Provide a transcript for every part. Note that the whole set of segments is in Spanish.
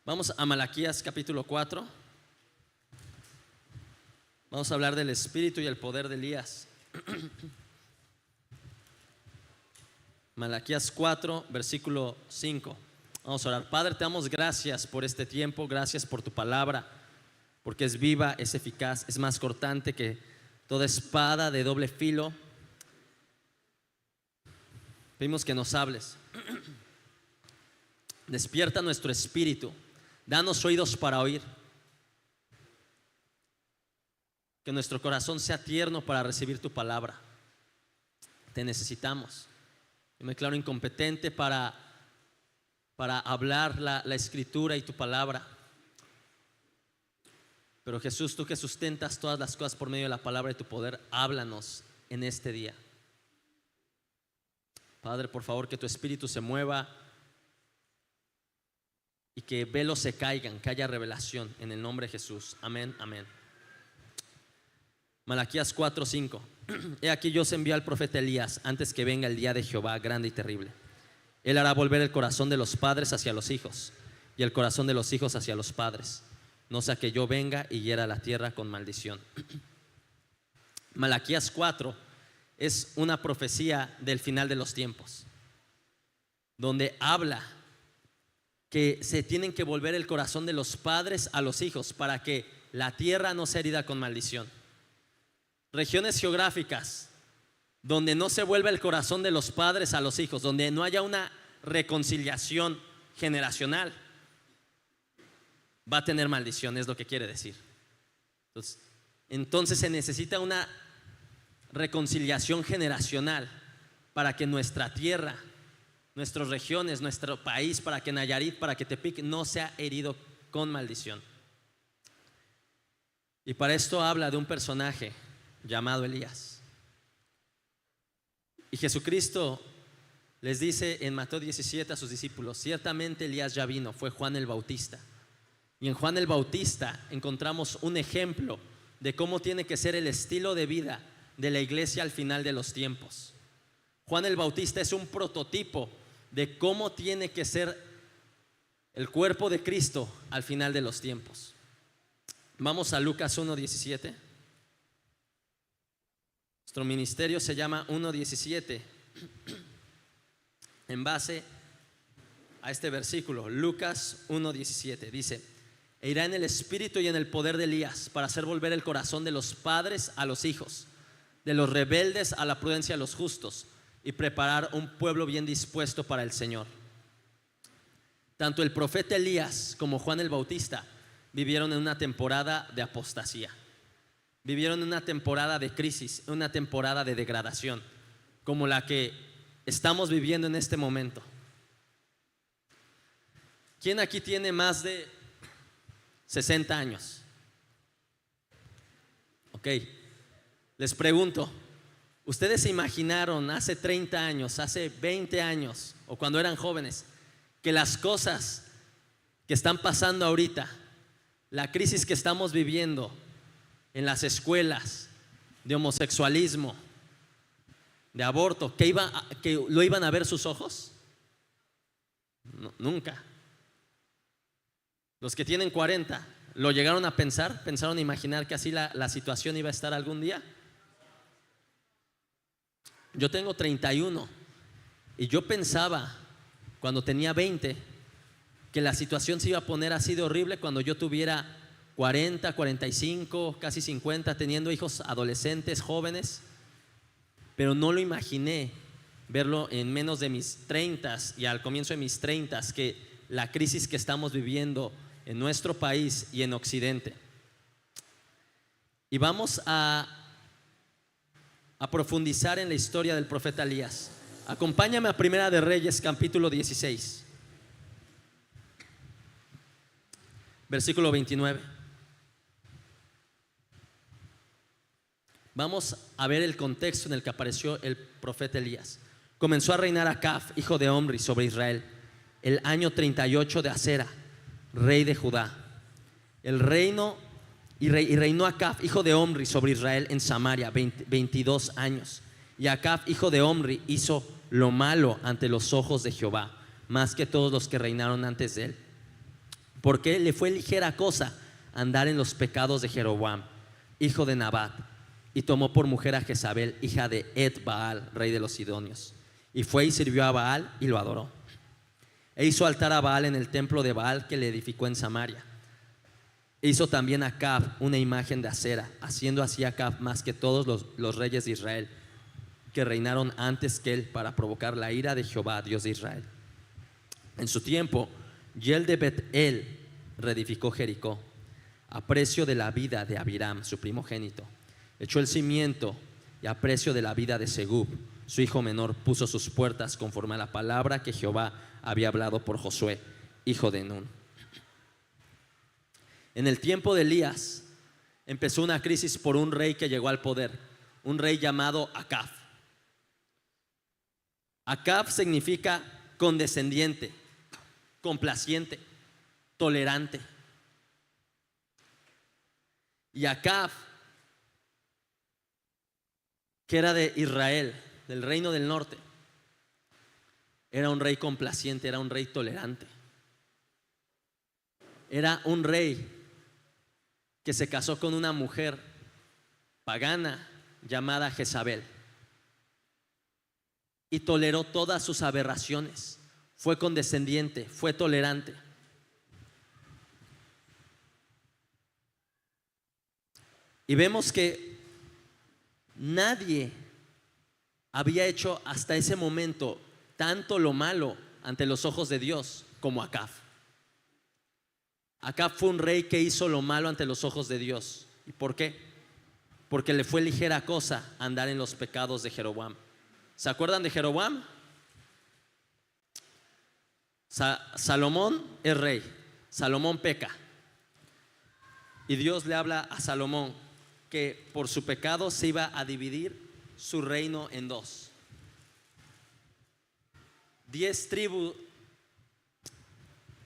Vamos a Malaquías capítulo 4. Vamos a hablar del espíritu y el poder de Elías. Malaquías 4, versículo 5. Vamos a orar. Padre, te damos gracias por este tiempo, gracias por tu palabra, porque es viva, es eficaz, es más cortante que toda espada de doble filo. Pedimos que nos hables. Despierta nuestro espíritu, danos oídos para oír, que nuestro corazón sea tierno para recibir tu palabra. Te necesitamos. Yo me declaro incompetente para hablar la escritura y tu palabra, pero Jesús, tú que sustentas todas las cosas por medio de la palabra de tu poder, háblanos en este día. Padre, por favor, que tu espíritu se mueva y que velos se caigan, que haya revelación en el nombre de Jesús. Amén, amén. Malaquías 4, 5. He aquí yo os envío al profeta Elías antes que venga el día de Jehová grande y terrible. Él hará volver el corazón de los padres hacia los hijos y el corazón de los hijos hacia los padres, no sea que yo venga y hiera la tierra con maldición. Malaquías 4 es una profecía del final de los tiempos, donde habla que se tienen que volver el corazón de los padres a los hijos para que la tierra no sea herida con maldición. Regiones geográficas donde no se vuelva el corazón de los padres a los hijos, donde no haya una reconciliación generacional, va a tener maldición, es lo que quiere decir. Entonces se necesita una reconciliación generacional para que nuestra tierra, nuestras regiones, nuestro país, para que Nayarit, para que Tepic no sea herido con maldición. Y para esto habla de un personaje llamado Elías. Y Jesucristo les dice en Mateo 17 a sus discípulos: ciertamente Elías ya vino, fue Juan el Bautista. Y en Juan el Bautista encontramos un ejemplo de cómo tiene que ser el estilo de vida de la iglesia al final de los tiempos. Juan el Bautista es un prototipo de cómo tiene que ser el cuerpo de Cristo al final de los tiempos. Vamos a Lucas 1:17. Nuestro ministerio se llama 1:17 en base a este versículo. Lucas 1:17 dice: e irá en el espíritu y en el poder de Elías para hacer volver el corazón de los padres a los hijos, de los rebeldes a la prudencia a los justos, y preparar un pueblo bien dispuesto para el Señor. Tanto el profeta Elías como Juan el Bautista vivieron en una temporada de apostasía, vivieron en una temporada de crisis, una temporada de degradación, como la que estamos viviendo en este momento. ¿Quién aquí tiene más de 60 años? Ok, les pregunto, ¿ustedes se imaginaron hace 30 años, hace 20 años o cuando eran jóvenes que las cosas que están pasando ahorita, la crisis que estamos viviendo en las escuelas de homosexualismo, de aborto, que lo iban a ver sus ojos? No, nunca. Los que tienen 40, ¿lo llegaron a pensar? ¿Pensaron imaginar que así la situación iba a estar algún día? Yo tengo 31 y yo pensaba cuando tenía 20 que la situación se iba a poner así de horrible cuando yo tuviera 40, 45, casi 50, teniendo hijos adolescentes, jóvenes. Pero no lo imaginé verlo en menos de mis 30 y al comienzo de mis 30, que la crisis que estamos viviendo en nuestro país y en Occidente. Y vamos a profundizar en la historia del profeta Elías. Acompáñame a Primera de Reyes capítulo 16, versículo 29. Vamos a ver el contexto en el que apareció el profeta Elías. Comenzó a reinar Acab, hijo de Omri, sobre Israel el año 38 de Asera, rey de Judá. Reinó Acab, hijo de Omri, sobre Israel en Samaria 22 años. Y Acab, hijo de Omri, hizo lo malo ante los ojos de Jehová, más que todos los que reinaron antes de él, porque le fue ligera cosa andar en los pecados de Jeroboam, hijo de Nabat, y tomó por mujer a Jezabel, hija de Et-Baal, rey de los Sidonios, y fue y sirvió a Baal y lo adoró. E hizo altar a Baal en el templo de Baal que le edificó en Samaria. E hizo también a Acab una imagen de acera, haciendo así a Acab más que todos los reyes de Israel que reinaron antes que él, para provocar la ira de Jehová, Dios de Israel. En su tiempo, Yel de Bet-El reedificó Jericó a precio de la vida de Abiram, su primogénito. Echó el cimiento, y a precio de la vida de Segub, su hijo menor, puso sus puertas conforme a la palabra que Jehová había hablado por Josué, hijo de Nun. En el tiempo de Elías empezó una crisis por un rey que llegó al poder, un rey llamado Acab. Acab significa condescendiente, complaciente, tolerante. Y Acab, que era de Israel, del reino del norte, era un rey complaciente, era un rey tolerante. Era un rey que se casó con una mujer pagana llamada Jezabel y toleró todas sus aberraciones. Fue condescendiente, fue tolerante. Y vemos que nadie había hecho hasta ese momento tanto lo malo ante los ojos de Dios como Acab. Acab fue un rey que hizo lo malo ante los ojos de Dios. ¿Y por qué? Porque le fue ligera cosa andar en los pecados de Jeroboam. ¿Se acuerdan de Jeroboam? Salomón es rey, Salomón peca, y Dios le habla a Salomón que por su pecado se iba a dividir su reino en dos. 10 tribus,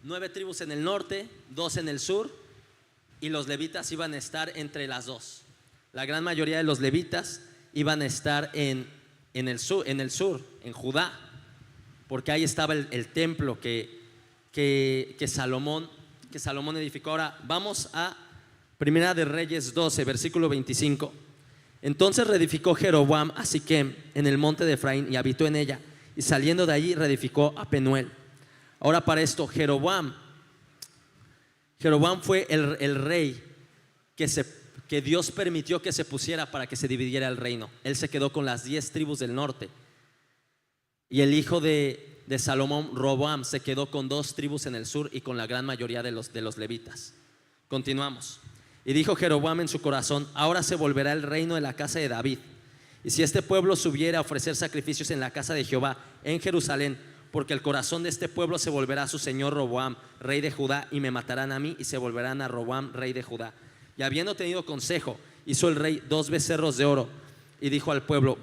9 tribus en el norte, 2 en el sur, y los levitas iban a estar entre las dos. La gran mayoría de los levitas iban a estar en el sur, en Judá, porque ahí estaba el templo que Salomón edificó. Ahora vamos a Primera de Reyes 12, versículo 25. Entonces reedificó Jeroboam a Siquem en el monte de Efraín y habitó en ella, y saliendo de allí reedificó a Penuel. Ahora para esto, Jeroboam fue el rey que Dios permitió que se pusiera para que se dividiera el reino. Él se quedó con las 10 tribus del norte, y el hijo de Salomón, Roboam, se quedó con 2 tribus en el sur y con la gran mayoría de los levitas. Continuamos. Y dijo Jeroboam en su corazón: ahora se volverá el reino de la casa de David, y si este pueblo subiera a ofrecer sacrificios en la casa de Jehová en Jerusalén, porque el corazón de este pueblo se volverá a su señor Roboam, rey de Judá, y me matarán a mí y se volverán a Roboam, rey de Judá. Y habiendo tenido consejo, hizo el rey 2 becerros de oro y dijo al pueblo: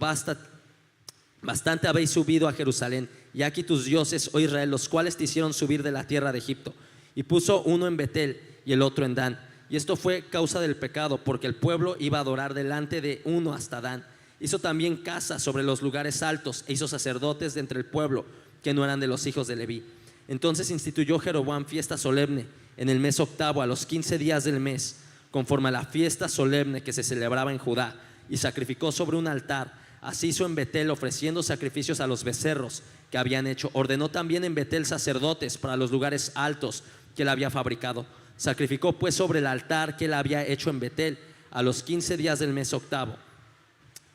bastante habéis subido a Jerusalén, y aquí tus dioses, oh Israel, los cuales te hicieron subir de la tierra de Egipto. Y puso uno en Betel y el otro en Dan. Y esto fue causa del pecado, porque el pueblo iba a adorar delante de uno hasta Dan. Hizo también casas sobre los lugares altos, e hizo sacerdotes de entre el pueblo que no eran de los hijos de Leví. Entonces instituyó Jeroboam fiesta solemne en el mes octavo, a los 15 días del mes, conforme a la fiesta solemne que se celebraba en Judá, y sacrificó sobre un altar. Así hizo en Betel, ofreciendo sacrificios a los becerros que habían hecho. Ordenó también en Betel sacerdotes para los lugares altos que él había fabricado. Sacrificó pues sobre el altar que él había hecho en Betel a los 15 días del mes octavo,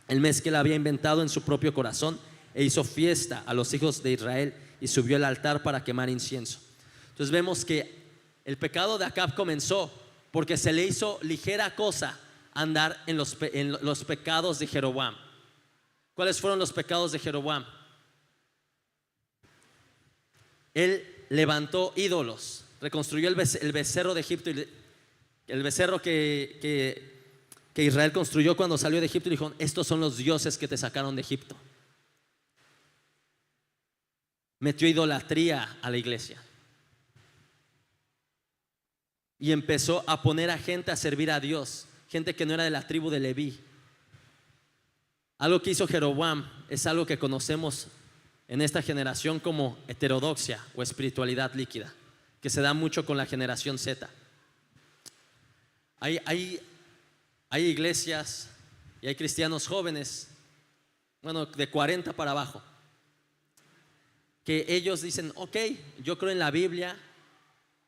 el mes que él había inventado en su propio corazón, e hizo fiesta a los hijos de Israel y subió al altar para quemar incienso. Entonces vemos que el pecado de Acab comenzó porque se le hizo ligera cosa andar en los pecados de Jeroboam. ¿Cuáles fueron los pecados de Jeroboam? Él levantó ídolos, reconstruyó el becerro de Egipto, el becerro que Israel construyó cuando salió de Egipto, y dijo: estos son los dioses que te sacaron de Egipto. Metió idolatría a la iglesia y empezó a poner a gente a servir a Dios, gente que no era de la tribu de Leví. Algo que hizo Jeroboam es algo que conocemos en esta generación como heterodoxia o espiritualidad líquida. que se da mucho con la generación Z. Hay iglesias y hay cristianos jóvenes, bueno, de 40 para abajo, que ellos dicen: ok, yo creo en la Biblia,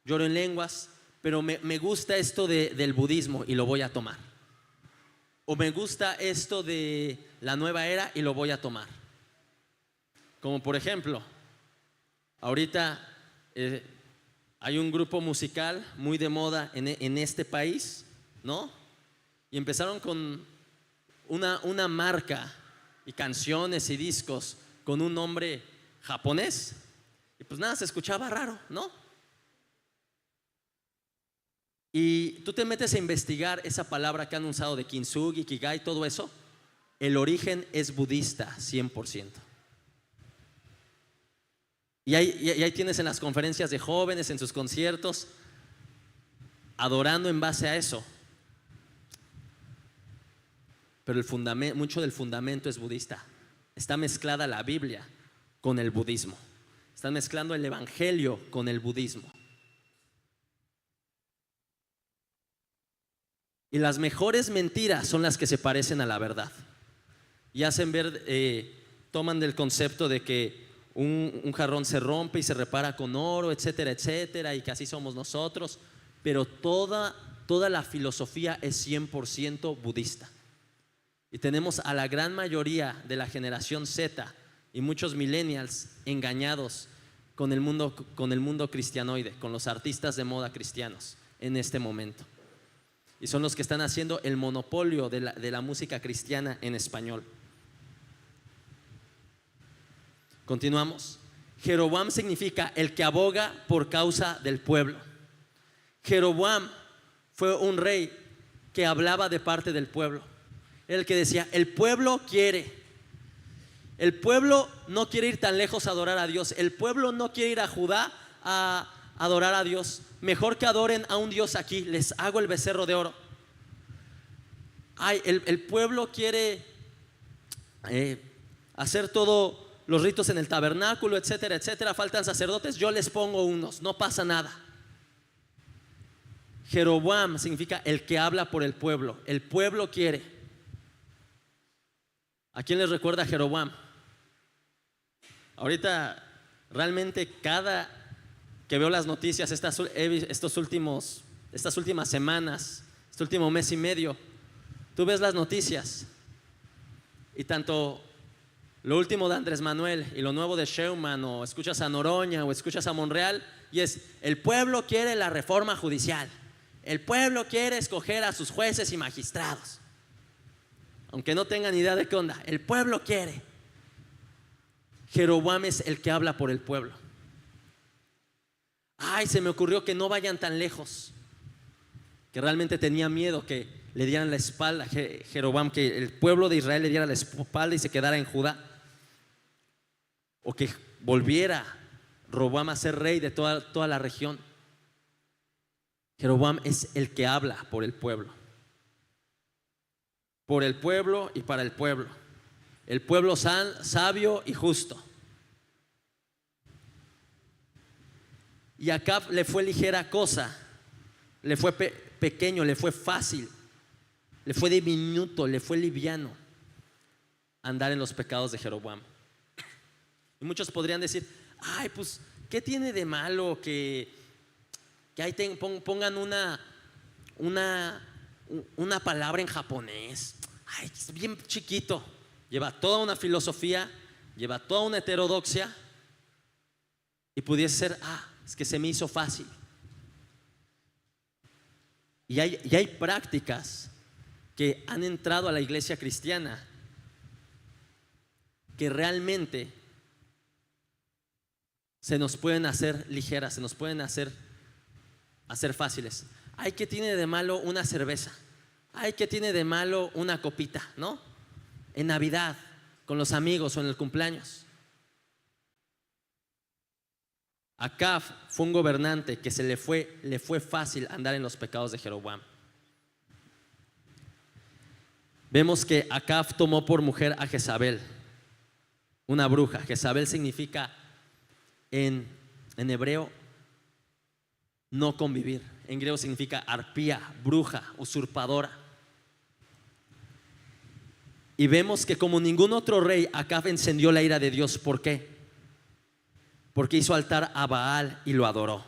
lloro en lenguas, pero me gusta esto del budismo y lo voy a tomar. O me gusta esto de la nueva era y lo voy a tomar. Como por ejemplo, ahorita hay un grupo musical muy de moda en este país, ¿no? Y empezaron con una marca y canciones y discos con un nombre japonés. Y pues nada, se escuchaba raro, ¿no? Y tú te metes a investigar esa palabra que han usado de kintsugi, kigai, todo eso. El origen es budista, 100%. Y ahí tienes en las conferencias de jóvenes, en sus conciertos, adorando en base a eso. Pero mucho del fundamento es budista. Está mezclada la Biblia con el budismo. Están mezclando el evangelio con el budismo. Y las mejores mentiras son las que se parecen a la verdad. Y hacen ver, toman del concepto de que un jarrón se rompe y se repara con oro, etcétera, etcétera, y que así somos nosotros. Pero toda la filosofía es 100% budista. Y tenemos a la gran mayoría de la generación Z y muchos millennials engañados con el mundo cristianoide, con los artistas de moda cristianos en este momento. Y son los que están haciendo el monopolio de la música cristiana en español. Continuamos. Jeroboam significa el que aboga por causa del pueblo. Jeroboam fue un rey que hablaba de parte del pueblo. Era el que decía: el pueblo quiere. El pueblo no quiere ir tan lejos a adorar a Dios. El pueblo no quiere ir a Judá a adorar a Dios. Mejor que adoren a un Dios aquí, les hago el becerro de oro. El pueblo quiere hacer todos los ritos en el tabernáculo, etcétera, etcétera. Faltan sacerdotes, yo les pongo unos, no pasa nada. Jeroboam significa el que habla por el pueblo. El pueblo quiere. ¿A quién les recuerda a Jeroboam? Ahorita realmente cada que veo las noticias estas últimas semanas, este último mes y medio, tú ves las noticias y tanto lo último de Andrés Manuel y lo nuevo de Sheinbaum, o escuchas a Noroña o escuchas a Monreal, y es: el pueblo quiere la reforma judicial, el pueblo quiere escoger a sus jueces y magistrados, aunque no tengan idea de qué onda. El pueblo quiere. Jeroboam es el que habla por el pueblo. Se me ocurrió que no vayan tan lejos, que realmente tenía miedo que le dieran la espalda a Jeroboam, que el pueblo de Israel le diera la espalda y se quedara en Judá, o que volviera Roboam a ser rey de toda la región. Jeroboam es el que habla por el pueblo y para el pueblo. El pueblo sabio y justo. Y a Acab le fue ligera cosa, le fue pequeño, le fue fácil, le fue diminuto, le fue liviano andar en los pecados de Jeroboam. Y muchos podrían decir: pues, ¿qué tiene de malo que ahí pongan una palabra en japonés? Es bien chiquito. Lleva toda una filosofía, lleva toda una heterodoxia, y pudiese ser: es que se me hizo fácil. Y hay prácticas que han entrado a la iglesia cristiana que realmente se nos pueden hacer ligeras, se nos pueden hacer fáciles. ¿Qué tiene de malo una cerveza? ¿Qué tiene de malo una copita, no? En Navidad, con los amigos o en el cumpleaños. Acab fue un gobernante que le fue fácil andar en los pecados de Jeroboam. Vemos que Acab tomó por mujer a Jezabel, una bruja. Jezabel significa en hebreo no convivir. En griego significa arpía, bruja, usurpadora. Y vemos que como ningún otro rey, Acab encendió la ira de Dios. ¿Por qué? Porque hizo altar a Baal y lo adoró.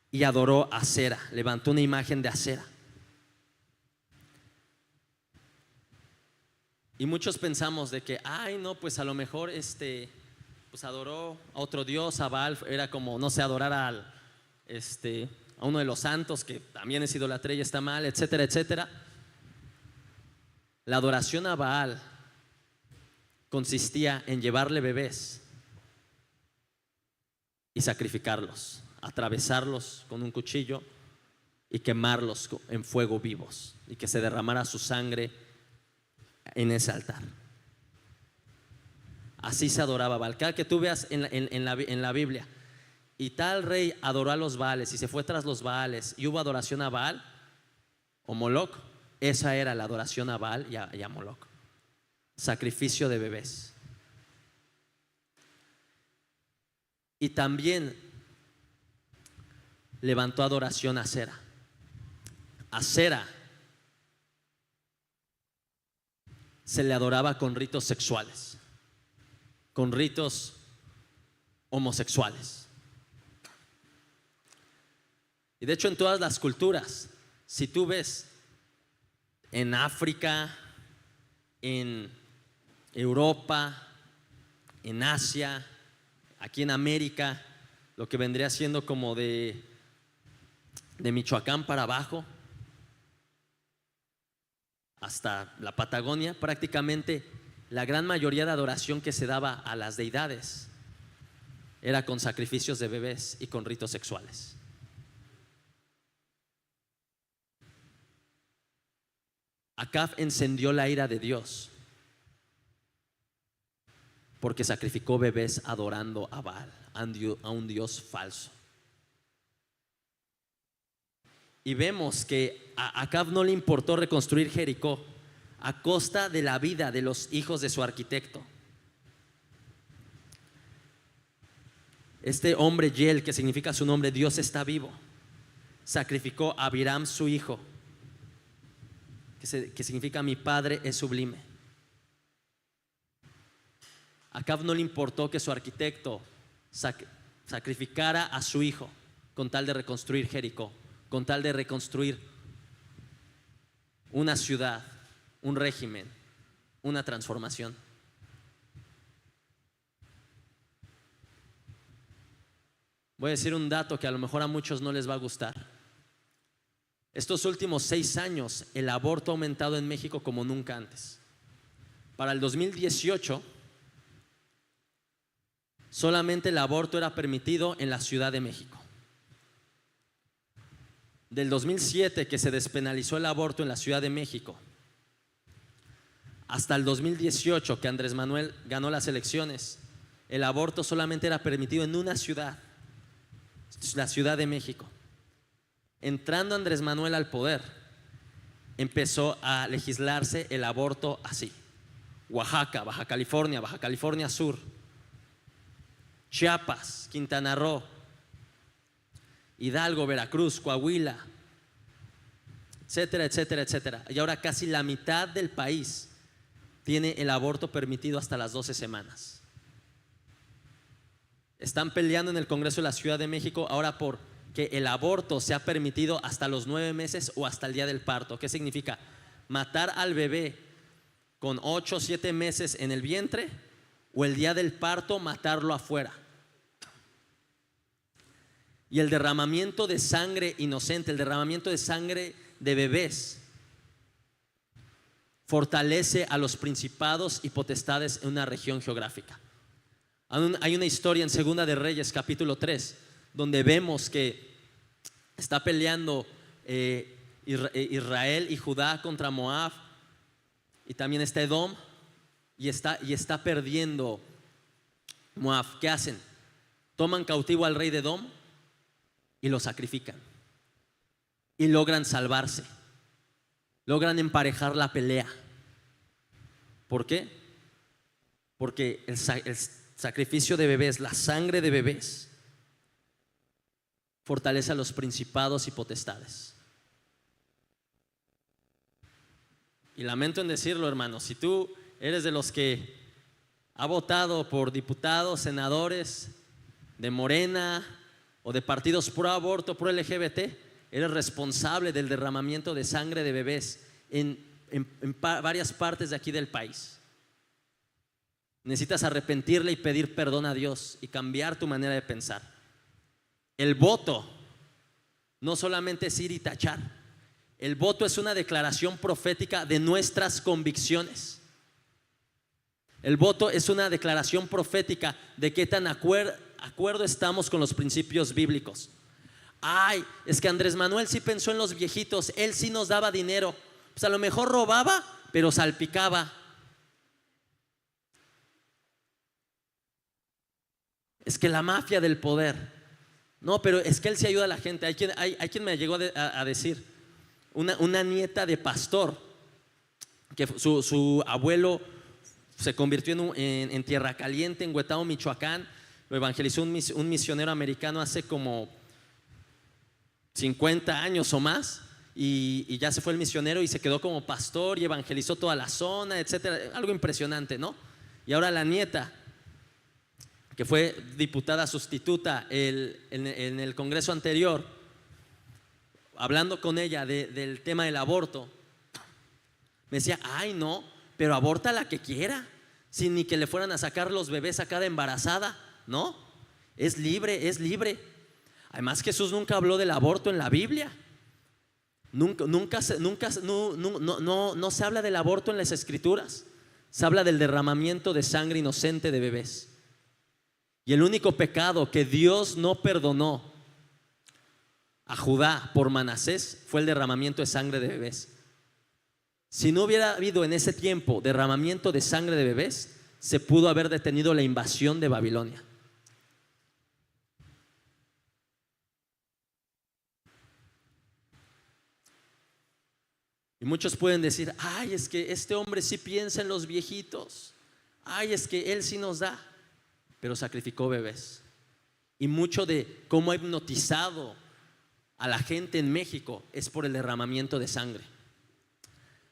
Y adoró a Acera, levantó una imagen de Acera. Y muchos pensamos de que, ay no, pues a lo mejor pues adoró a otro dios, a Baal. Era como, no sé, adorar a uno de los santos, que también es idolatría y está mal, etcétera, etcétera. La adoración a Baal consistía en llevarle bebés y sacrificarlos, atravesarlos con un cuchillo y quemarlos en fuego vivos, y que se derramara su sangre en ese altar. Así se adoraba a Baal. Cada que tú veas en la Biblia, y tal rey adoró a los Baales y se fue tras los Baales, y hubo adoración a Baal o Moloc, esa era la adoración a Baal y a Moloc. Sacrificio de bebés. Y también levantó adoración a Acera. Acera se le adoraba con ritos sexuales, con ritos homosexuales. Y de hecho en todas las culturas, si tú ves en África, en Europa, en Asia, aquí en América, lo que vendría siendo como de Michoacán para abajo hasta la Patagonia, prácticamente la gran mayoría de adoración que se daba a las deidades era con sacrificios de bebés y con ritos sexuales. Acab encendió la ira de Dios porque sacrificó bebés adorando a Baal, a un dios falso. Y vemos que a Acab no le importó reconstruir Jericó a costa de la vida de los hijos de su arquitecto. Este hombre Yel, que significa su nombre, Dios está vivo, sacrificó a Abiram su hijo, que significa mi padre es sublime. A Acab no le importó que su arquitecto sacrificara a su hijo con tal de reconstruir Jericó, con tal de reconstruir una ciudad, un régimen, una transformación. Voy a decir un dato que a lo mejor a muchos no les va a gustar. Estos últimos 6 años el aborto ha aumentado en México como nunca antes. Para el 2018 solamente el aborto era permitido en la Ciudad de México. Del 2007, que se despenalizó el aborto en la Ciudad de México, hasta el 2018, que Andrés Manuel ganó las elecciones, el aborto solamente era permitido en una ciudad, la Ciudad de México. Entrando Andrés Manuel al poder, empezó a legislarse el aborto así: Oaxaca, Baja California Sur, Chiapas, Quintana Roo, Hidalgo, Veracruz, Coahuila, etcétera, etcétera, etcétera. Y ahora casi la mitad del país tiene el aborto permitido hasta las 12 semanas. Están peleando en el Congreso de la Ciudad de México ahora por que el aborto sea permitido hasta los 9 meses o hasta el día del parto. ¿Qué significa? Matar al bebé con 8 o 7 meses en el vientre, o el día del parto matarlo afuera. Y el derramamiento de sangre inocente, el derramamiento de sangre de bebés, fortalece a los principados y potestades en una región geográfica. Hay una historia en Segunda de Reyes capítulo 3 donde vemos que está peleando Israel y Judá contra Moab, y también está Edom, y está perdiendo Moab. ¿Qué hacen? Toman cautivo al rey de Edom y lo sacrifican, y logran salvarse, logran emparejar la pelea. ¿Por qué? Porque el sacrificio de bebés, la sangre de bebés, fortalece a los principados y potestades. Y lamento en decirlo, hermano, si tú eres de los que ha votado por diputados, senadores de Morena o de partidos pro aborto, pro LGBT, eres responsable del derramamiento de sangre de bebés en varias partes de aquí del país. Necesitas arrepentirle y pedir perdón a Dios y cambiar tu manera de pensar. El voto no solamente es ir y tachar. El voto es una declaración profética de nuestras convicciones. El voto es una declaración profética de qué tan acuerdo estamos con los principios bíblicos. Ay, es que Andrés Manuel sí pensó en los viejitos, él sí nos daba dinero. Pues a lo mejor robaba, pero salpicaba. Es que la mafia del poder. No, pero es que él sí ayuda a la gente. Hay quien me llegó a decir, una nieta de pastor, que su abuelo se convirtió en Tierra Caliente, en Huetamo, Michoacán. Lo evangelizó un misionero americano hace como 50 años o más, y ya se fue el misionero y se quedó como pastor y evangelizó toda la zona, etcétera. Algo impresionante, ¿no? Y ahora la nieta, que fue diputada sustituta en el Congreso anterior, hablando con ella del tema del aborto, me decía, ay no, pero aborta la que quiera, sin ni que le fueran a sacar los bebés a cada embarazada, ¿no? Es libre, es libre. Además, Jesús nunca habló del aborto en la Biblia. No se habla del aborto en las Escrituras. Se habla del derramamiento de sangre inocente de bebés. Y el único pecado que Dios no perdonó a Judá por Manasés fue el derramamiento de sangre de bebés. Si no hubiera habido en ese tiempo derramamiento de sangre de bebés, se pudo haber detenido la invasión de Babilonia. Y muchos pueden decir, ay, es que este hombre sí piensa en los viejitos, ay, es que él sí nos da, pero sacrificó bebés. Y mucho de cómo ha hipnotizado a la gente en México es por el derramamiento de sangre.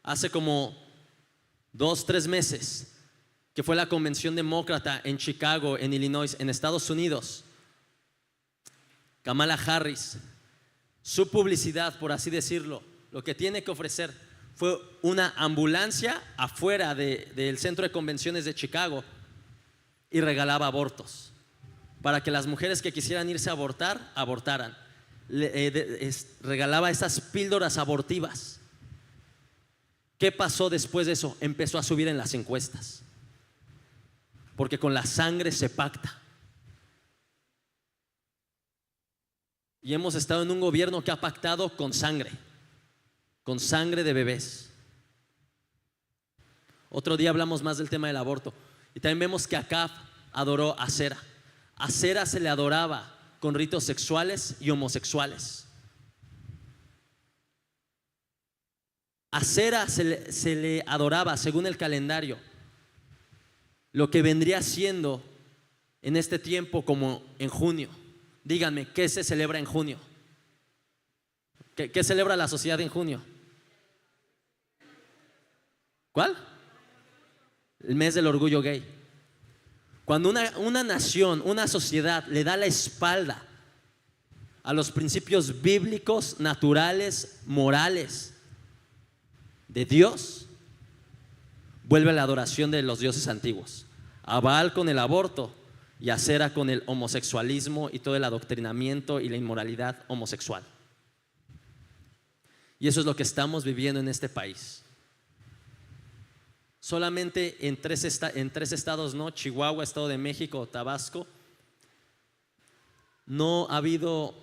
Hace como 2-3 meses que fue la convención demócrata en Chicago, en Illinois, en Estados Unidos, Kamala Harris, su publicidad, por así decirlo, lo que tiene que ofrecer fue una ambulancia afuera del centro de convenciones de Chicago, y regalaba abortos para que las mujeres que quisieran irse a abortar, abortaran. Regalaba esas píldoras abortivas. ¿Qué pasó después de eso? Empezó a subir en las encuestas, porque con la sangre se pacta. Y hemos estado en un gobierno que ha pactado con sangre de bebés. Otro día hablamos más del tema del aborto. Y también vemos que Acab adoró a Asera. A Asera se le adoraba con ritos sexuales y homosexuales. A Asera se le adoraba, según el calendario, lo que vendría siendo en este tiempo como en junio. Díganme, ¿qué se celebra en junio? ¿Qué celebra la sociedad en junio? ¿Cuál? El mes del orgullo gay. Cuando una nación, una sociedad le da la espalda a los principios bíblicos, naturales, morales de Dios, vuelve a la adoración de los dioses antiguos. A Baal con el aborto y a Asera con el homosexualismo y todo el adoctrinamiento y la inmoralidad homosexual. Y eso es lo que estamos viviendo en este país. Solamente en tres estados, ¿no? Chihuahua, Estado de México, Tabasco, no ha habido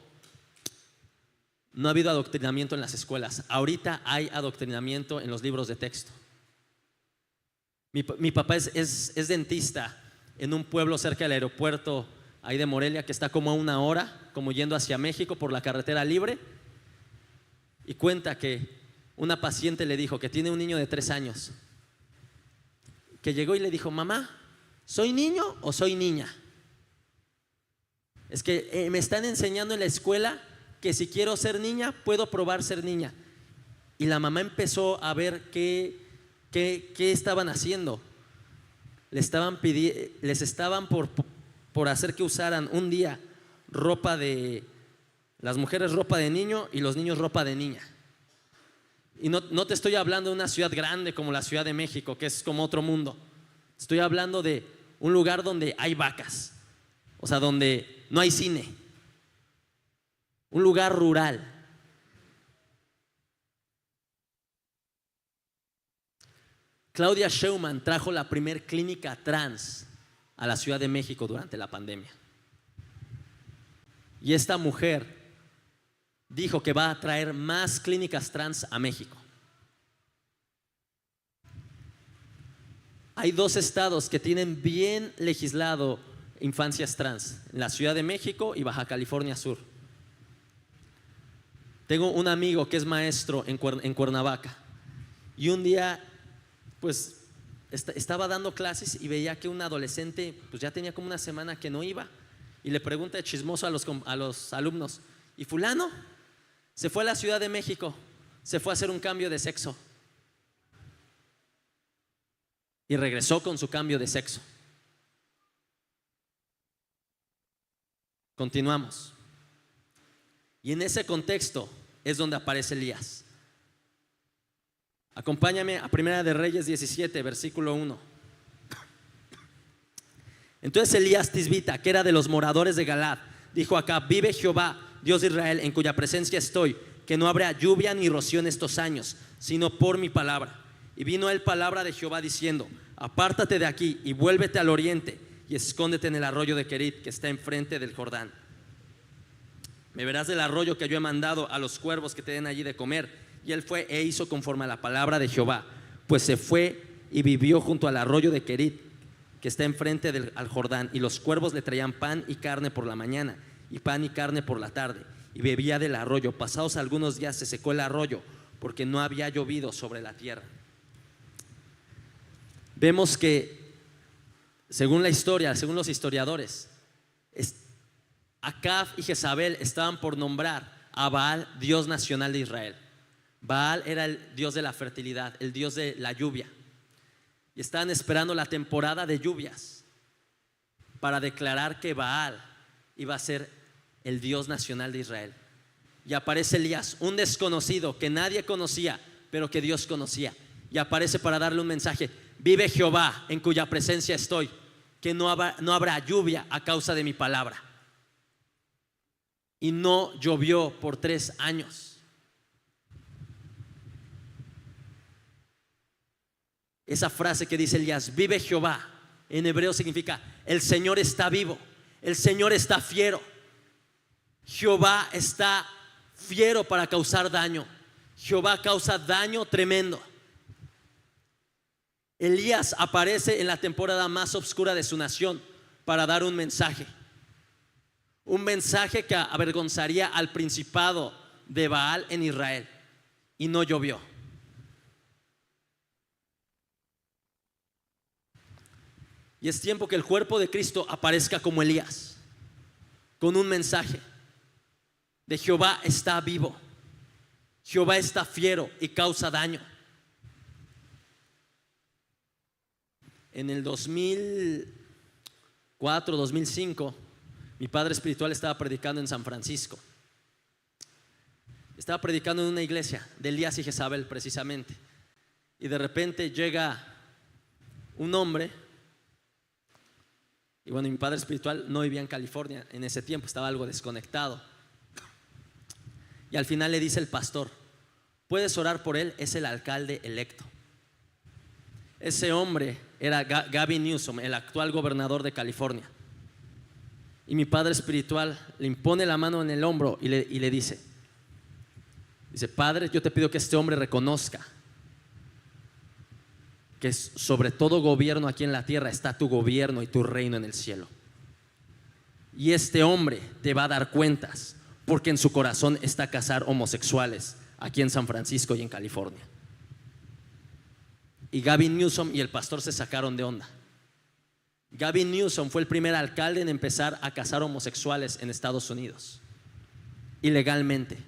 adoctrinamiento en las escuelas. Ahorita hay adoctrinamiento en los libros de texto. Mi papá es dentista en un pueblo cerca del aeropuerto ahí de Morelia, que está como a 1 hora, como yendo hacia México por la carretera libre. Y cuenta que una paciente le dijo que tiene un niño de 3 años, que llegó y le dijo, mamá, ¿soy niño o soy niña? Es que me están enseñando en la escuela que si quiero ser niña, puedo probar ser niña. Y la mamá empezó a ver qué estaban haciendo. Les estaban por hacer que usaran un día las mujeres ropa de niño y los niños ropa de niña. Y no te estoy hablando de una ciudad grande como la Ciudad de México, que es como otro mundo. Estoy hablando de un lugar donde hay vacas, o sea, donde no hay cine, un lugar rural. Claudia Sheinbaum trajo la primer clínica trans a la Ciudad de México durante la pandemia. Y esta mujer dijo que va a traer más clínicas trans a México. Hay 2 estados que tienen bien legislado infancias trans, la Ciudad de México y Baja California Sur. Tengo un amigo que es maestro en Cuernavaca, y un día pues estaba dando clases y veía que un adolescente pues ya tenía como una semana que no iba, y le pregunta de chismoso a los alumnos: ¿y fulano? Se fue a la Ciudad de México, se fue a hacer un cambio de sexo y regresó con su cambio de sexo. Continuamos. Y en ese contexto es donde aparece Elías. Acompáñame a Primera de Reyes 17, versículo 1. Entonces Elías Tisbita, que era de los moradores de Galad, dijo a Acab: vive Jehová, Dios de Israel, en cuya presencia estoy, que no habrá lluvia ni rocío en estos años, sino por mi palabra. Y vino a él palabra de Jehová diciendo: apártate de aquí y vuélvete al oriente y escóndete en el arroyo de Querit, que está enfrente del Jordán. Me verás del arroyo que yo he mandado a los cuervos que te den allí de comer. Y él fue e hizo conforme a la palabra de Jehová, pues se fue y vivió junto al arroyo de Querit, que está enfrente al Jordán. Y los cuervos le traían pan y carne por la mañana, y pan y carne por la tarde, y bebía del arroyo. Pasados algunos días se secó el arroyo, porque no había llovido sobre la tierra. Vemos que, según la historia, según los historiadores, Acab y Jezabel estaban por nombrar a Baal Dios nacional de Israel. Baal era el dios de la fertilidad, el dios de la lluvia, y estaban esperando la temporada de lluvias para declarar que Baal iba a ser el dios nacional de Israel. Y aparece Elías, un desconocido que nadie conocía, pero que Dios conocía, y aparece para darle un mensaje: vive Jehová, en cuya presencia estoy, que no habrá lluvia a causa de mi palabra. Y no llovió por 3 años. Esa frase que dice Elías, vive Jehová, en hebreo significa: el Señor está vivo, el Señor está fiero. Jehová está fiero para causar daño. Jehová causa daño tremendo. Elías aparece en la temporada más oscura de su nación para dar un mensaje que avergonzaría al principado de Baal en Israel, y no llovió. Y es tiempo que el cuerpo de Cristo aparezca como Elías, con un mensaje de: Jehová está vivo, Jehová está fiero y causa daño. En el 2004, 2005, mi padre espiritual estaba predicando en San Francisco. Estaba predicando en una iglesia de Elías y Jezabel precisamente. Y de repente llega un hombre. Y bueno, mi padre espiritual no vivía en California en ese tiempo, estaba algo desconectado. Y al final le dice el pastor: puedes orar por él, es el alcalde electo. Ese hombre era Gavin Newsom, el actual gobernador de California. Y mi padre espiritual le impone la mano en el hombro y le dice: Padre, yo te pido que este hombre reconozca que sobre todo gobierno aquí en la tierra está tu gobierno y tu reino en el cielo. Y este hombre te va a dar cuentas, porque en su corazón está casar homosexuales aquí en San Francisco y en California. Y Gavin Newsom y el pastor se sacaron de onda. Gavin Newsom fue el primer alcalde en empezar a casar homosexuales en Estados Unidos, ilegalmente.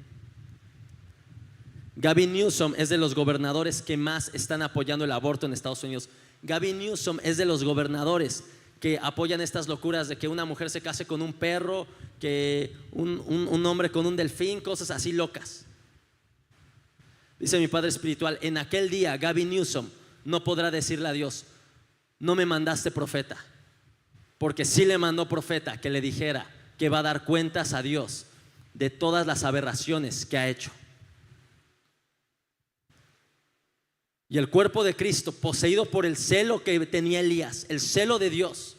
Gavin Newsom es de los gobernadores que más están apoyando el aborto en Estados Unidos. Gavin Newsom es de los gobernadores que apoyan estas locuras de que una mujer se case con un perro, que un hombre con un delfín, cosas así locas. Dice mi padre espiritual, en aquel día Gavin Newsom no podrá decirle a Dios, no me mandaste profeta, porque sí le mandó profeta que le dijera que va a dar cuentas a Dios de todas las aberraciones que ha hecho. Y el cuerpo de Cristo, poseído por el celo que tenía Elías, el celo de Dios,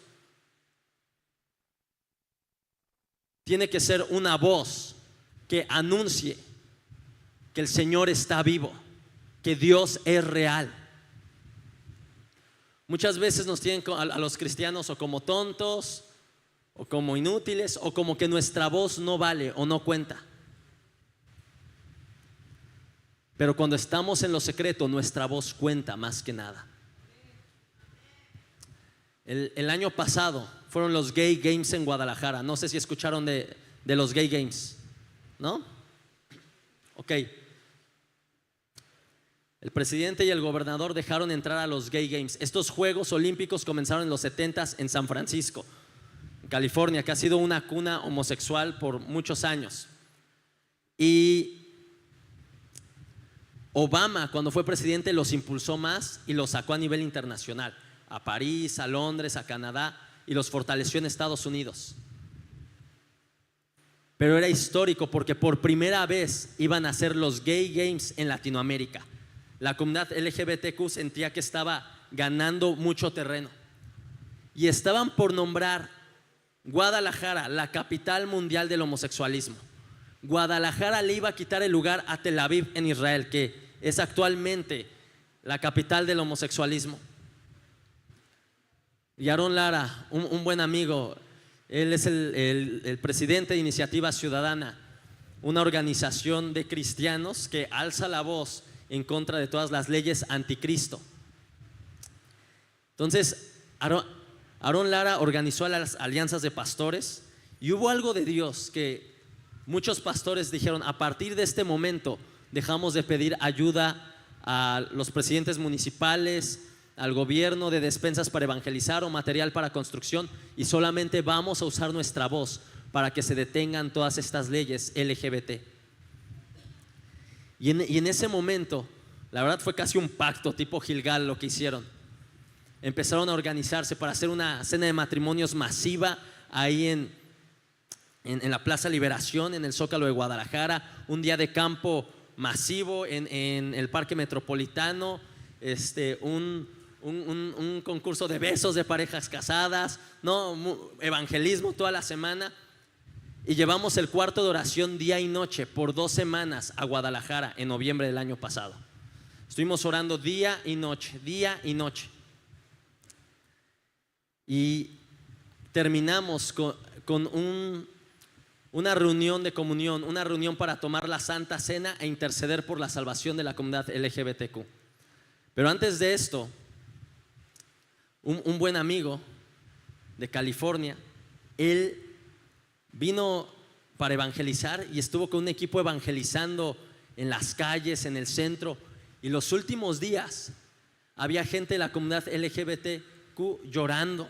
tiene que ser una voz que anuncie que el Señor está vivo, que Dios es real. Muchas veces nos tienen a los cristianos o como tontos, o como inútiles, o como que nuestra voz no vale o no cuenta. Pero cuando estamos en lo secreto, nuestra voz cuenta más que nada. El año pasado fueron los Gay Games en Guadalajara. No sé si escucharon de los Gay Games, ¿no? Ok. El presidente y el gobernador dejaron entrar a los Gay Games. Estos Juegos Olímpicos comenzaron en los 70s en San Francisco, en California, que ha sido una cuna homosexual por muchos años. Y Obama, cuando fue presidente, los impulsó más y los sacó a nivel internacional, a París, a Londres, a Canadá, y los fortaleció en Estados Unidos. Pero era histórico porque por primera vez iban a hacer los Gay Games en Latinoamérica. La comunidad LGBTQ sentía que estaba ganando mucho terreno y estaban por nombrar Guadalajara la capital mundial del homosexualismo. Guadalajara le iba a quitar el lugar a Tel Aviv en Israel, que es actualmente la capital del homosexualismo. Y Aarón Lara, un buen amigo, él es el presidente de Iniciativa Ciudadana, una organización de cristianos que alza la voz en contra de todas las leyes anticristo. Entonces, Aarón Lara organizó las alianzas de pastores y hubo algo de Dios que muchos pastores dijeron: a partir de este momento dejamos de pedir ayuda a los presidentes municipales, al gobierno de despensas para evangelizar o material para construcción, y solamente vamos a usar nuestra voz para que se detengan todas estas leyes LGBT. Y en ese momento, la verdad fue casi un pacto tipo Gilgal lo que hicieron. Empezaron a organizarse para hacer una cena de matrimonios masiva ahí en la Plaza Liberación, en el Zócalo de Guadalajara, un día de campo masivo en el Parque Metropolitano, un concurso de besos de parejas casadas, ¿no? Evangelismo toda la semana. Y llevamos el cuarto de oración día y noche por 2 semanas a Guadalajara en noviembre del año pasado. Estuvimos orando día y noche, día y noche. Y terminamos con una reunión de comunión, una reunión para tomar la Santa Cena e interceder por la salvación de la comunidad LGBTQ. Pero antes de esto, un buen amigo de California, él vino para evangelizar y estuvo con un equipo evangelizando en las calles, en el centro. Y los últimos días había gente de la comunidad LGBTQ llorando.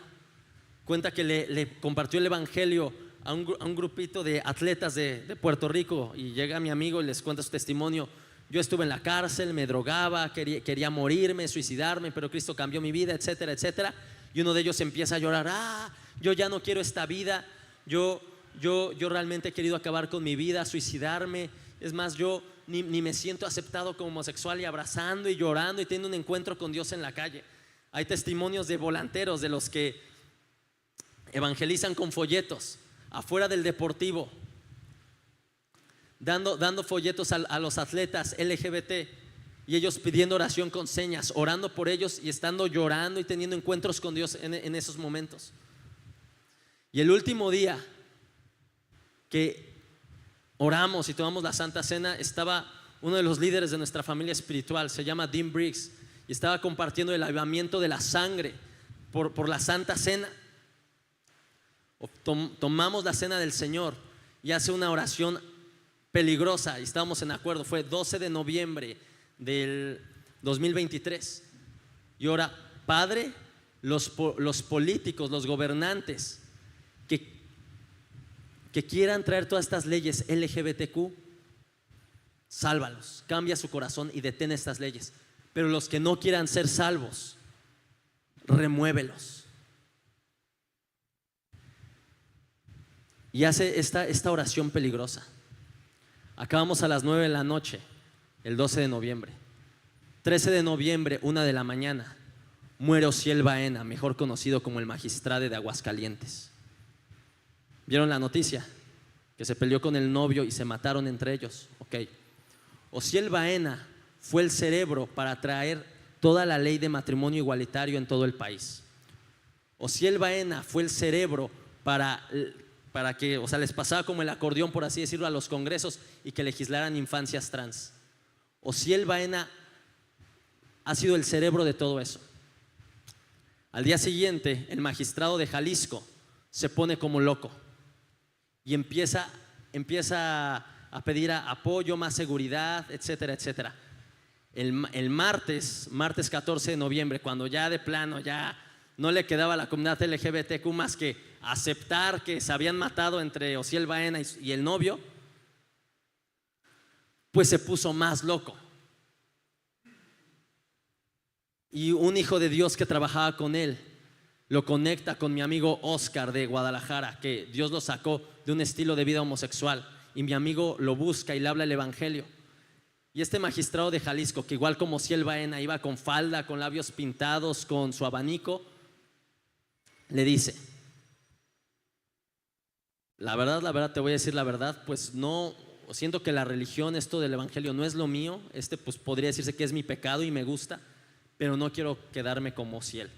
Cuenta que le compartió el evangelio a un grupito de atletas de Puerto Rico, y llega mi amigo y les cuenta su testimonio. Yo estuve en la cárcel, me drogaba, quería morirme, suicidarme, pero Cristo cambió mi vida, etcétera, etcétera. Y uno de ellos empieza a llorar: yo ya no quiero esta vida, yo realmente he querido acabar con mi vida, suicidarme. Es más, yo ni me siento aceptado como homosexual, y abrazando y llorando y teniendo un encuentro con Dios en la calle. Hay testimonios de volanteros, de los que evangelizan con folletos afuera del deportivo, dando folletos a los atletas LGBT, y ellos pidiendo oración con señas, orando por ellos y estando llorando y teniendo encuentros con Dios en esos momentos. Y el último día que oramos y tomamos la Santa Cena, estaba uno de los líderes de nuestra familia espiritual, se llama Dean Briggs, y estaba compartiendo el avivamiento de la sangre por la Santa Cena. tomamos la cena del Señor y hace una oración peligrosa, y estábamos en acuerdo, fue 12 de noviembre del 2023, y ora: Padre, los políticos, los gobernantes que quieran traer todas estas leyes LGBTQ, sálvalos, cambia su corazón y detén estas leyes. Pero los que no quieran ser salvos, remuévelos. Y hace esta oración peligrosa. Acabamos a las 9 de la noche, el 12 de noviembre. 13 de noviembre, 1 de la mañana, muere Osiel Baena, mejor conocido como el magistrado de Aguascalientes. ¿Vieron la noticia? Que se peleó con el novio y se mataron entre ellos. Ok. Osiel Baena fue el cerebro para traer toda la ley de matrimonio igualitario en todo el país. Osiel Baena fue el cerebro para que, o sea, les pasaba como el acordeón, por así decirlo, a los congresos y que legislaran infancias trans. Osiel Baena ha sido el cerebro de todo eso. Al día siguiente, el magistrado de Jalisco se pone como loco y empieza a pedir apoyo, más seguridad, etcétera, etcétera. El martes 14 de noviembre, cuando ya de plano ya no le quedaba a la comunidad LGBTQ más que aceptar que se habían matado entre Osiel Baena y el novio, pues se puso más loco. Y un hijo de Dios que trabajaba con él lo conecta con mi amigo Oscar de Guadalajara, que Dios lo sacó de un estilo de vida homosexual, y mi amigo lo busca y le habla el evangelio. Y este magistrado de Jalisco, que igual como Osiel Baena iba con falda, con labios pintados, con su abanico, le dice: la verdad, te voy a decir la verdad, pues no, siento que la religión, esto del evangelio no es lo mío, pues podría decirse que es mi pecado y me gusta, pero no quiero quedarme como Osiel.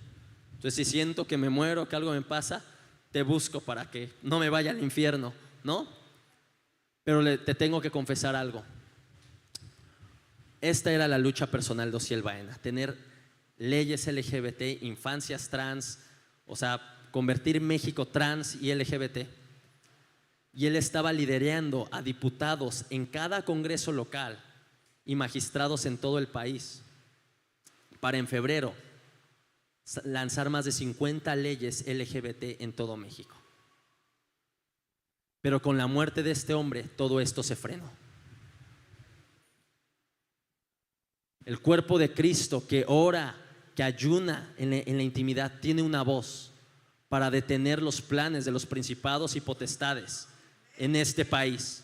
Entonces, si siento que me muero, que algo me pasa, te busco para que no me vaya al infierno, ¿no? Pero te tengo que confesar algo. Esta era la lucha personal de Osiel Baena: tener leyes LGBT, infancias trans, o sea, convertir México trans y LGBT. Y él estaba liderando a diputados en cada congreso local y magistrados en todo el país para en febrero lanzar más de 50 leyes LGBT en todo México. Pero con la muerte de este hombre, todo esto se frenó. El cuerpo de Cristo que ora, que ayuna en la intimidad, tiene una voz para detener los planes de los principados y potestades en este país.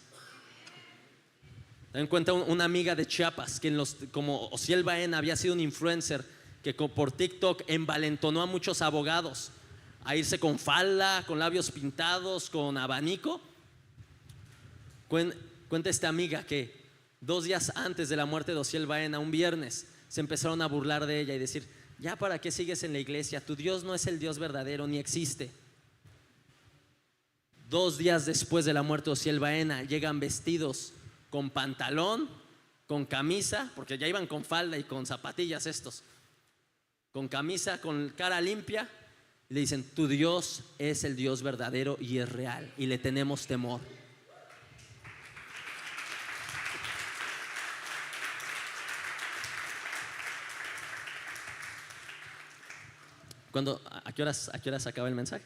Ten en cuenta una amiga de Chiapas que como Osiel Baena había sido un influencer que por TikTok envalentonó a muchos abogados a irse con falda, con labios pintados, con abanico. Cuenta esta amiga que 2 días antes de la muerte de Osiel Baena, un viernes, se empezaron a burlar de ella y decir: ya, ¿para qué sigues en la iglesia? Tu Dios no es el Dios verdadero, ni existe. 2 días después de la muerte de Osiel Baena, llegan vestidos con pantalón, con camisa, porque ya iban con falda y con zapatillas estos, con camisa, con cara limpia, y le dicen: tu Dios es el Dios verdadero y es real, y le tenemos temor. ¿A qué horas acaba el mensaje?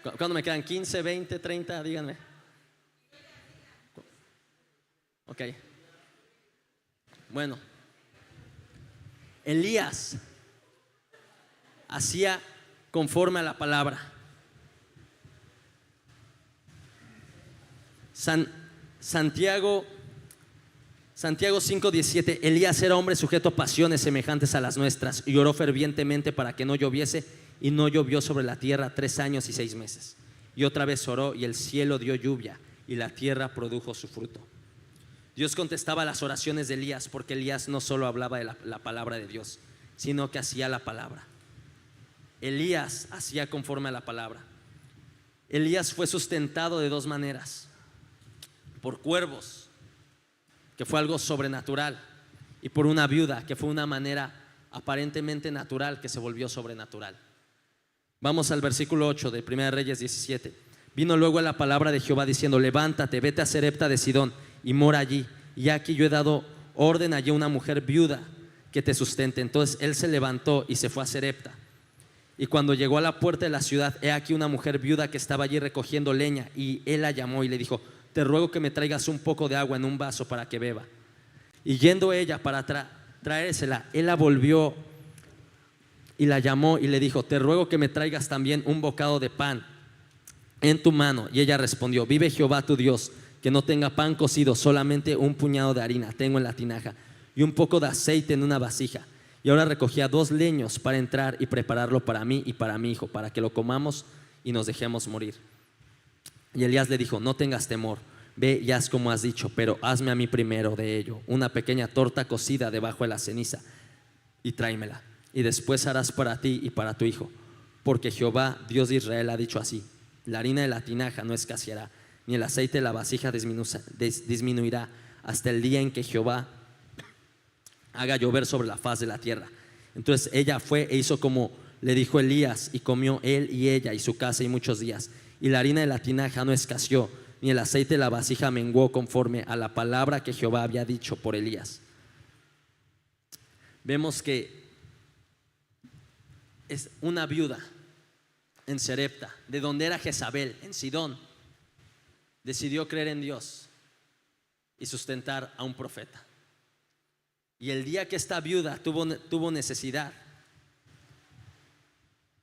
¿Cuándo me quedan? ¿15, 20, 30? Díganme. Ok. Bueno, Elías hacía conforme a la palabra. Santiago 5:17: Elías era hombre sujeto a pasiones semejantes a las nuestras y oró fervientemente para que no lloviese, y no llovió sobre la tierra 3 años y 6 meses. Y otra vez oró, y el cielo dio lluvia y la tierra produjo su fruto. Dios contestaba las oraciones de Elías, porque Elías no solo hablaba de la palabra de Dios, sino que hacía la palabra. Elías hacía conforme a la palabra. Elías fue sustentado de 2 maneras: por cuervos, que fue algo sobrenatural, y por una viuda, que fue una manera aparentemente natural que se volvió sobrenatural. Vamos al versículo 8 de 1 Reyes 17. Vino luego la palabra de Jehová diciendo: levántate, vete a Sarepta de Sidón y mora allí. Y aquí yo he dado orden allí a una mujer viuda que te sustente. Entonces él se levantó y se fue a Sarepta. Y cuando llegó a la puerta de la ciudad, he aquí una mujer viuda que estaba allí recogiendo leña. Y él la llamó y le dijo: te ruego que me traigas un poco de agua en un vaso para que beba. Y yendo ella para traérsela, él la volvió y la llamó y le dijo: te ruego que me traigas también un bocado de pan en tu mano. Y ella respondió: vive Jehová tu Dios, que no tenga pan cocido, solamente un puñado de harina tengo en la tinaja y un poco de aceite en una vasija. Y ahora recogía 2 leños para entrar y prepararlo para mí y para mi hijo, para que lo comamos y nos dejemos morir. Y Elías le dijo: no tengas temor, ve y haz como has dicho, pero hazme a mí primero de ello una pequeña torta cocida debajo de la ceniza y tráemela. Y después harás para ti y para tu hijo, porque Jehová Dios de Israel ha dicho así: la harina de la tinaja no escaseará, ni el aceite de la vasija disminuirá, hasta el día en que Jehová haga llover sobre la faz de la tierra. Entonces ella fue e hizo como le dijo Elías, y comió él y ella y su casa y muchos días. Y la harina de la tinaja no escaseó, ni el aceite de la vasija menguó, conforme a la palabra que Jehová había dicho por Elías. Vemos que es una viuda en Sarepta, de donde era Jezabel, en Sidón, decidió creer en Dios y sustentar a un profeta. Y el día que esta viuda tuvo necesidad,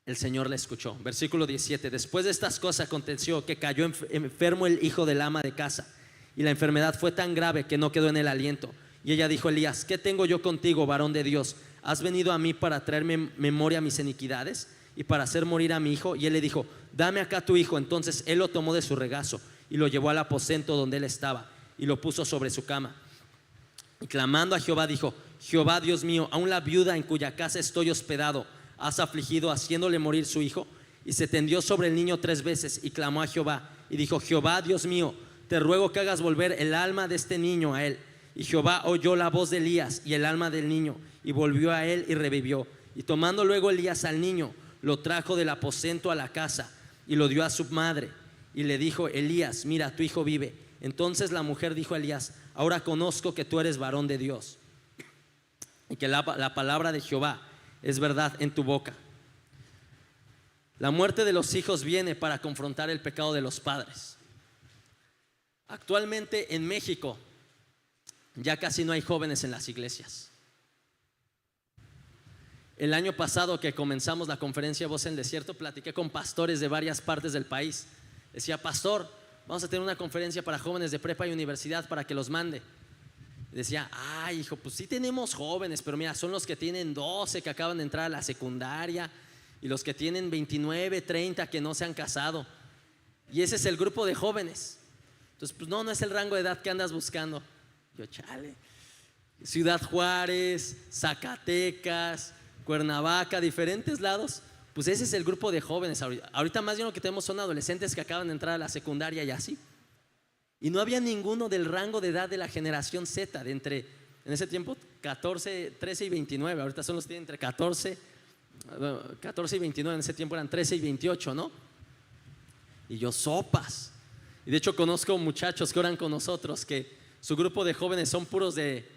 el Señor le escuchó. Versículo 17. Después de estas cosas aconteció que cayó enfermo el hijo del ama de casa, y la enfermedad fue tan grave que no quedó en el aliento. Y ella dijo a Elías: ¿qué tengo yo contigo, varón de Dios? ¿Has venido a mí para traerme memoria a mis iniquidades y para hacer morir a mi hijo? Y él le dijo: dame acá tu hijo. Entonces él lo tomó de su regazo y lo llevó al aposento donde él estaba y lo puso sobre su cama. Y clamando a Jehová dijo: Jehová Dios mío, aun la viuda en cuya casa estoy hospedado has afligido, haciéndole morir su hijo. Y se tendió sobre el niño 3 veces y clamó a Jehová y dijo: Jehová Dios mío, te ruego que hagas volver el alma de este niño a él. Y Jehová oyó la voz de Elías y el alma del niño, y volvió a él y revivió. Y tomando luego Elías al niño, lo trajo del aposento a la casa y lo dio a su madre. Y le dijo: Elías, mira, tu hijo vive. Entonces la mujer dijo a Elías: ahora conozco que tú eres varón de Dios, y que la palabra de Jehová es verdad en tu boca. La muerte de los hijos viene para confrontar el pecado de los padres. Actualmente en México ya casi no hay jóvenes en las iglesias. El año pasado que comenzamos la conferencia Voz en el Desierto, platiqué con pastores de varias partes del país. Decía: pastor, vamos a tener una conferencia para jóvenes de prepa y universidad para que los mande. Decía: ay, hijo, pues sí tenemos jóvenes, pero mira, son los que tienen 12 que acaban de entrar a la secundaria, y los que tienen 29, 30 que no se han casado. Y ese es el grupo de jóvenes. Entonces, pues no es el rango de edad que andas buscando. Yo, chale. Ciudad Juárez, Zacatecas, Cuernavaca, diferentes lados. Pues ese es el grupo de jóvenes. Ahorita más bien lo que tenemos son adolescentes que acaban de entrar a la secundaria y así. Y no había ninguno del rango de edad de la generación Z, de entre, en ese tiempo, 14, 13 y 29. Ahorita son los que tienen entre 14 y 29. En ese tiempo eran 13 y 28, ¿no? Y yo, sopas. Y de hecho conozco muchachos que oran con nosotros, que su grupo de jóvenes son puros de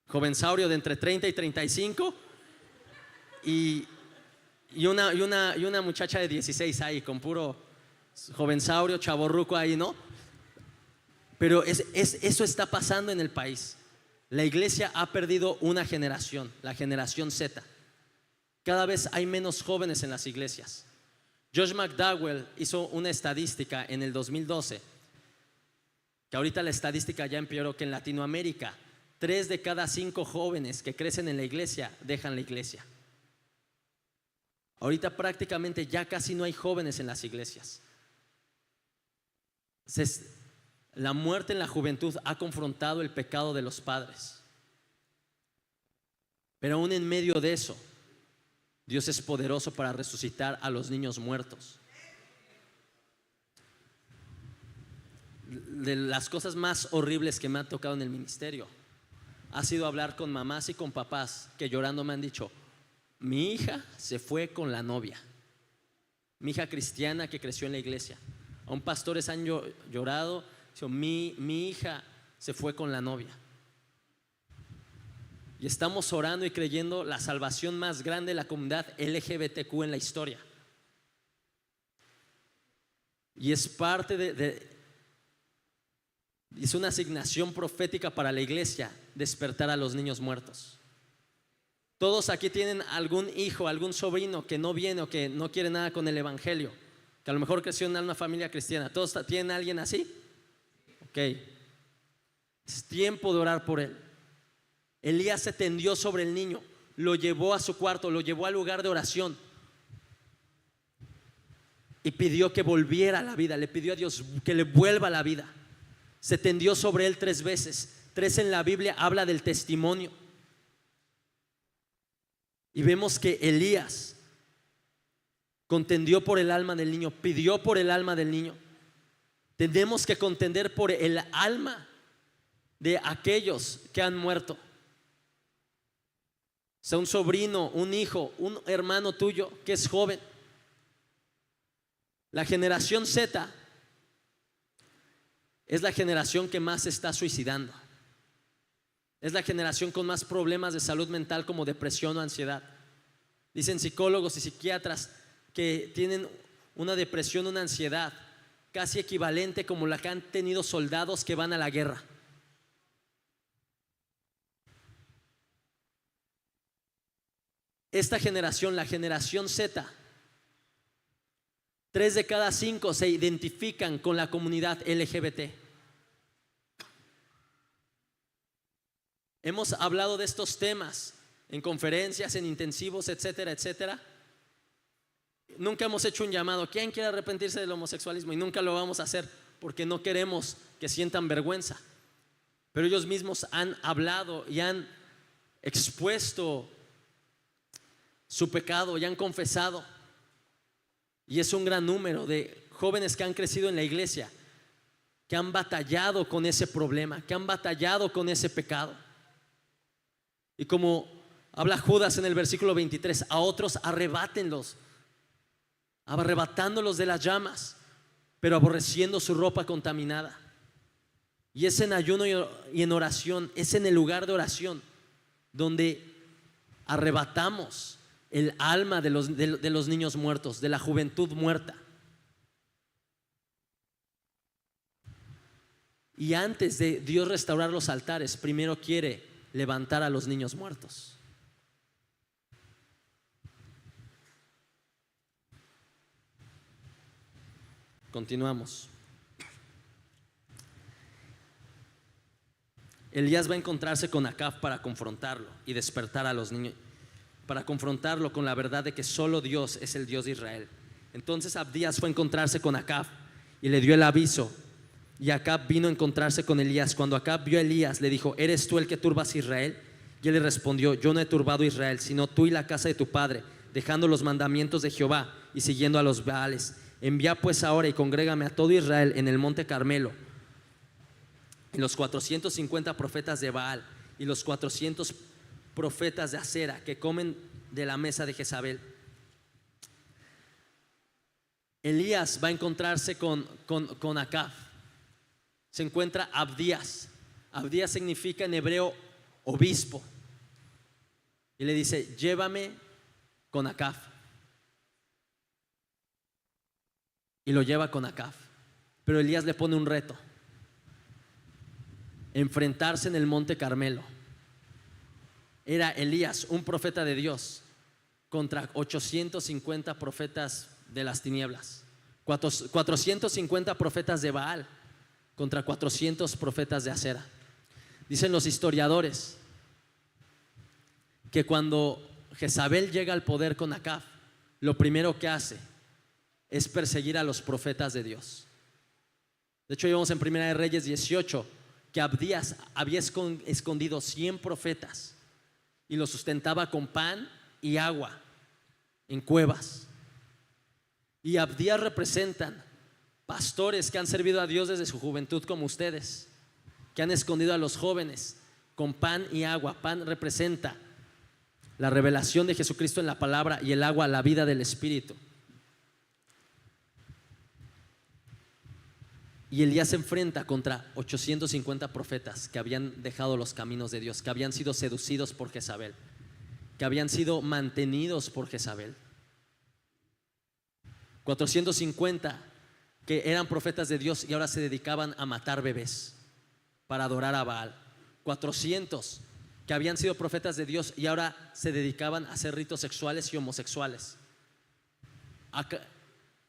jovensaurio de entre 30 y 35. Y una muchacha de 16 ahí, con puro jovensaurio, chavorruco ahí, ¿no? Pero eso está pasando en el país. La iglesia ha perdido una generación, la generación Z. Cada vez hay menos jóvenes en las iglesias. Josh McDowell hizo una estadística en el 2012, que ahorita la estadística ya empeoró, que en Latinoamérica 3 de cada 5 jóvenes que crecen en la iglesia dejan la iglesia. Ahorita prácticamente ya casi no hay jóvenes en las iglesias. La muerte en la juventud ha confrontado el pecado de los padres. Pero aún en medio de eso, Dios es poderoso para resucitar a los niños muertos. De las cosas más horribles que me han tocado en el ministerio ha sido hablar con mamás y con papás que llorando me han dicho: mi hija se fue con la novia. mi hija cristiana que creció en la iglesia. Aún pastores han llorado, mi hija se fue con la novia. Y estamos orando y creyendo la salvación más grande de la comunidad LGBTQ en la historia. Y es parte es una asignación profética para la iglesia, despertar a los niños muertos. Todos aquí tienen algún hijo, algún sobrino que no viene o que no quiere nada con el evangelio, que a lo mejor creció en una familia cristiana. ¿Todos tienen a alguien así? Ok. Es tiempo de orar por él. Elías se tendió sobre el niño, lo llevó a su cuarto, lo llevó al lugar de oración y pidió que volviera a la vida. Le pidió a Dios que le vuelva a la vida. Se tendió sobre él 3 veces. 3 en la Biblia habla del testimonio. Y vemos que Elías contendió por el alma del niño, pidió por el alma del niño. Tenemos que contender por el alma de aquellos que han muerto. Sea un sobrino, un hijo, un hermano tuyo que es joven. La generación Z es la generación que más se está suicidando. Es la generación con más problemas de salud mental como depresión o ansiedad. Dicen psicólogos y psiquiatras que tienen una depresión, una ansiedad casi equivalente como la que han tenido soldados que van a la guerra. Esta generación, la generación Z, 3 de cada 5 se identifican con la comunidad LGBT. Hemos hablado de estos temas en conferencias, en intensivos, etcétera, etcétera. Nunca hemos hecho un llamado, ¿quién quiere arrepentirse del homosexualismo? Y nunca lo vamos a hacer porque no queremos que sientan vergüenza. Pero ellos mismos han hablado y han expuesto su pecado y han confesado. Y es un gran número de jóvenes que han crecido en la iglesia, que han batallado con ese problema, que han batallado con ese pecado. Y como habla Judas en el versículo 23, a otros arrebátenlos, arrebatándolos de las llamas, pero aborreciendo su ropa contaminada. Y es en ayuno y en oración, es en el lugar de oración donde arrebatamos el alma de los niños muertos, de la juventud muerta. Y antes de Dios restaurar los altares, primero quiere levantar a los niños muertos. Continuamos. Elías va a encontrarse con Acab para confrontarlo y despertar a los niños, para confrontarlo con la verdad de que solo Dios es el Dios de Israel. Entonces Abdías fue a encontrarse con Acab y le dio el aviso. Y Acab vino a encontrarse con Elías. Cuando Acab vio a Elías, le dijo: ¿eres tú el que turbas a Israel? Y él le respondió: yo no he turbado a Israel, sino tú y la casa de tu padre, dejando los mandamientos de Jehová y siguiendo a los Baales. Envía pues ahora y congrégame a todo Israel en el monte Carmelo, y los 450 profetas de Baal y los 400 profetas de Acera que comen de la mesa de Jezabel. Elías va a encontrarse con Acab. Se encuentra Abdías. Abdías significa en hebreo obispo. Y le dice: llévame con Acab. Y lo lleva con Acab. Pero Elías le pone un reto: enfrentarse en el monte Carmelo. Era Elías, un profeta de Dios, contra 850 profetas de las tinieblas, 450 profetas de Baal contra 400 profetas de Acera. Dicen los historiadores que cuando Jezabel llega al poder con Acab, lo primero que hace es perseguir a los profetas de Dios. De hecho, vemos en Primera de Reyes 18 que Abdías había escondido 100 profetas y los sustentaba con pan y agua en cuevas. Y Abdías representan pastores que han servido a Dios desde su juventud, como ustedes, que han escondido a los jóvenes con pan y agua. Pan representa la revelación de Jesucristo en la palabra y el agua la vida del Espíritu. Y Elías se enfrenta contra 850 profetas que habían dejado los caminos de Dios, que habían sido seducidos por Jezabel, que habían sido mantenidos por Jezabel. 450 que eran profetas de Dios y ahora se dedicaban a matar bebés para adorar a Baal. 400 que habían sido profetas de Dios y ahora se dedicaban a hacer ritos sexuales y homosexuales,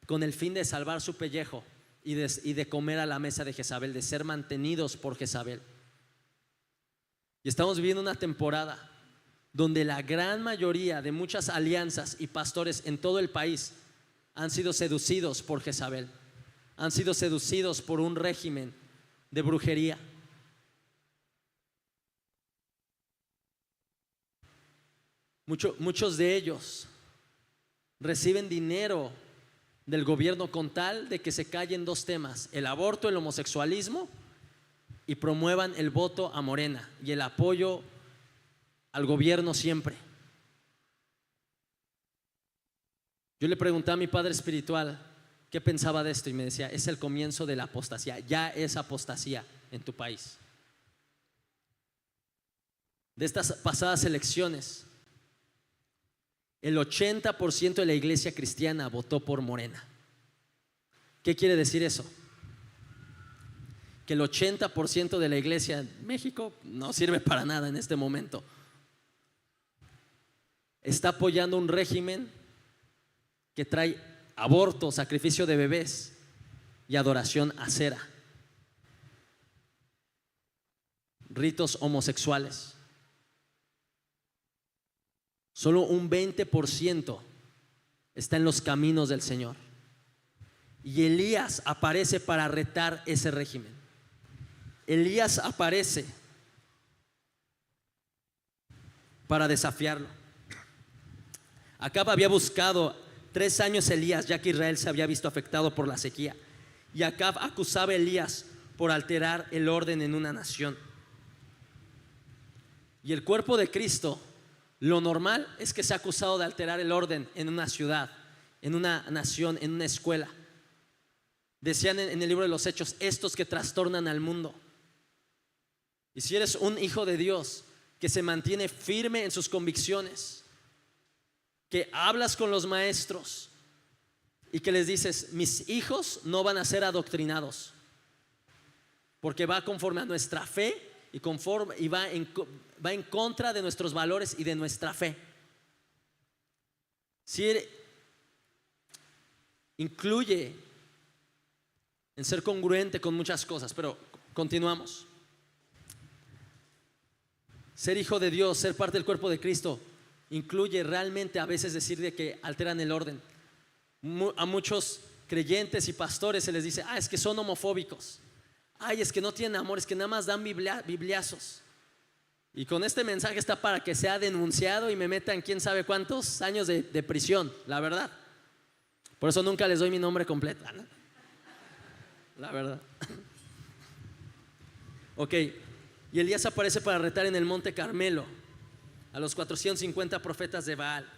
con el fin de salvar su pellejo y de comer a la mesa de Jezabel, de ser mantenidos por Jezabel. Y estamos viviendo una temporada donde la gran mayoría de muchas alianzas y pastores en todo el país han sido seducidos por Jezabel, han sido seducidos por un régimen de brujería. Muchos de ellos reciben dinero del gobierno con tal de que se callen dos temas: el aborto, el homosexualismo, y promuevan el voto a Morena y el apoyo al gobierno siempre. Yo le pregunté a mi padre espiritual qué pensaba de esto y me decía: es el comienzo de la apostasía, ya es apostasía en tu país. De estas pasadas elecciones, el 80% de la iglesia cristiana votó por Morena. ¿Qué quiere decir eso? Que el 80% de la iglesia en México no sirve para nada en este momento. Está apoyando un régimen que trae aborto, sacrificio de bebés y adoración a cera, ritos homosexuales. Solo un 20% está en los caminos del Señor. Y Elías aparece para retar ese régimen. Elías aparece para desafiarlo. Acab había buscado 3 años Elías, ya que Israel se había visto afectado por la sequía. Y Acab acusaba a Elías por alterar el orden en una nación. Y el cuerpo de Cristo, lo normal es que sea acusado de alterar el orden en una ciudad, en una nación, en una escuela. Decían en el libro de los Hechos: estos que trastornan al mundo. Y si eres un hijo de Dios que se mantiene firme en sus convicciones, que hablas con los maestros y que les dices: mis hijos no van a ser adoctrinados, porque va conforme a nuestra fe y va en contra de nuestros valores y de nuestra fe. Si incluye en ser congruente con muchas cosas, pero continuamos. Ser hijo de Dios, ser parte del cuerpo de Cristo, incluye realmente a veces decir de que alteran el orden. A muchos creyentes y pastores se les dice: es que son homofóbicos, es que no tienen amor, es que nada más dan bibliazos. Y con este mensaje está para que sea denunciado y me metan quién sabe cuántos años de prisión, la verdad. Por eso nunca les doy mi nombre completo, ¿no? La verdad. Ok, y Elías aparece para retar en el monte Carmelo a los 450 profetas de Baal.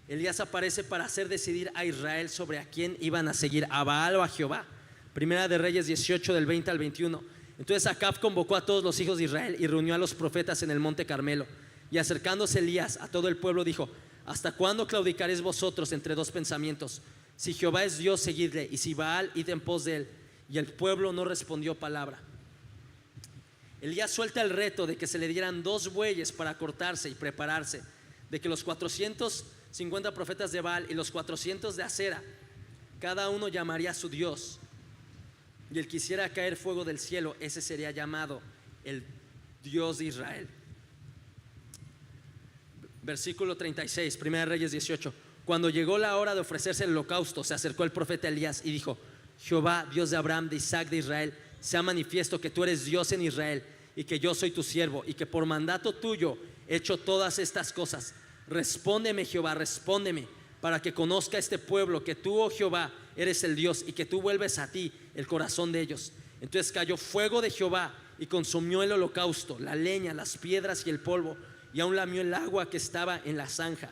Elías aparece para hacer decidir a Israel sobre a quién iban a seguir, a Baal o a Jehová. Primera de Reyes 18 del 20 al 21. Entonces Acab convocó a todos los hijos de Israel y reunió a los profetas en el monte Carmelo. Y acercándose Elías a todo el pueblo dijo: ¿hasta cuándo claudicaréis vosotros entre dos pensamientos? Si Jehová es Dios, seguidle, y si Baal, id en pos de él. Y el pueblo no respondió palabra. Elías suelta el reto de que se le dieran 2 bueyes para cortarse y prepararse, de que los 450 profetas de Baal y los 400 de Acera, cada uno llamaría a su Dios, y el que hiciera caer fuego del cielo, ese sería llamado el Dios de Israel. Versículo 36, Primera Reyes 18. Cuando llegó la hora de ofrecerse el holocausto, se acercó el profeta Elías y dijo: Jehová, Dios de Abraham, de Isaac, de Israel, sea manifiesto que tú eres Dios en Israel y que yo soy tu siervo y que por mandato tuyo he hecho todas estas cosas. Respóndeme, Jehová, respóndeme, para que conozca este pueblo que tú, oh Jehová, eres el Dios y que tú vuelves a ti el corazón de ellos. Entonces cayó fuego de Jehová y consumió el holocausto, la leña, las piedras y el polvo, y aún lamió el agua que estaba en la zanja.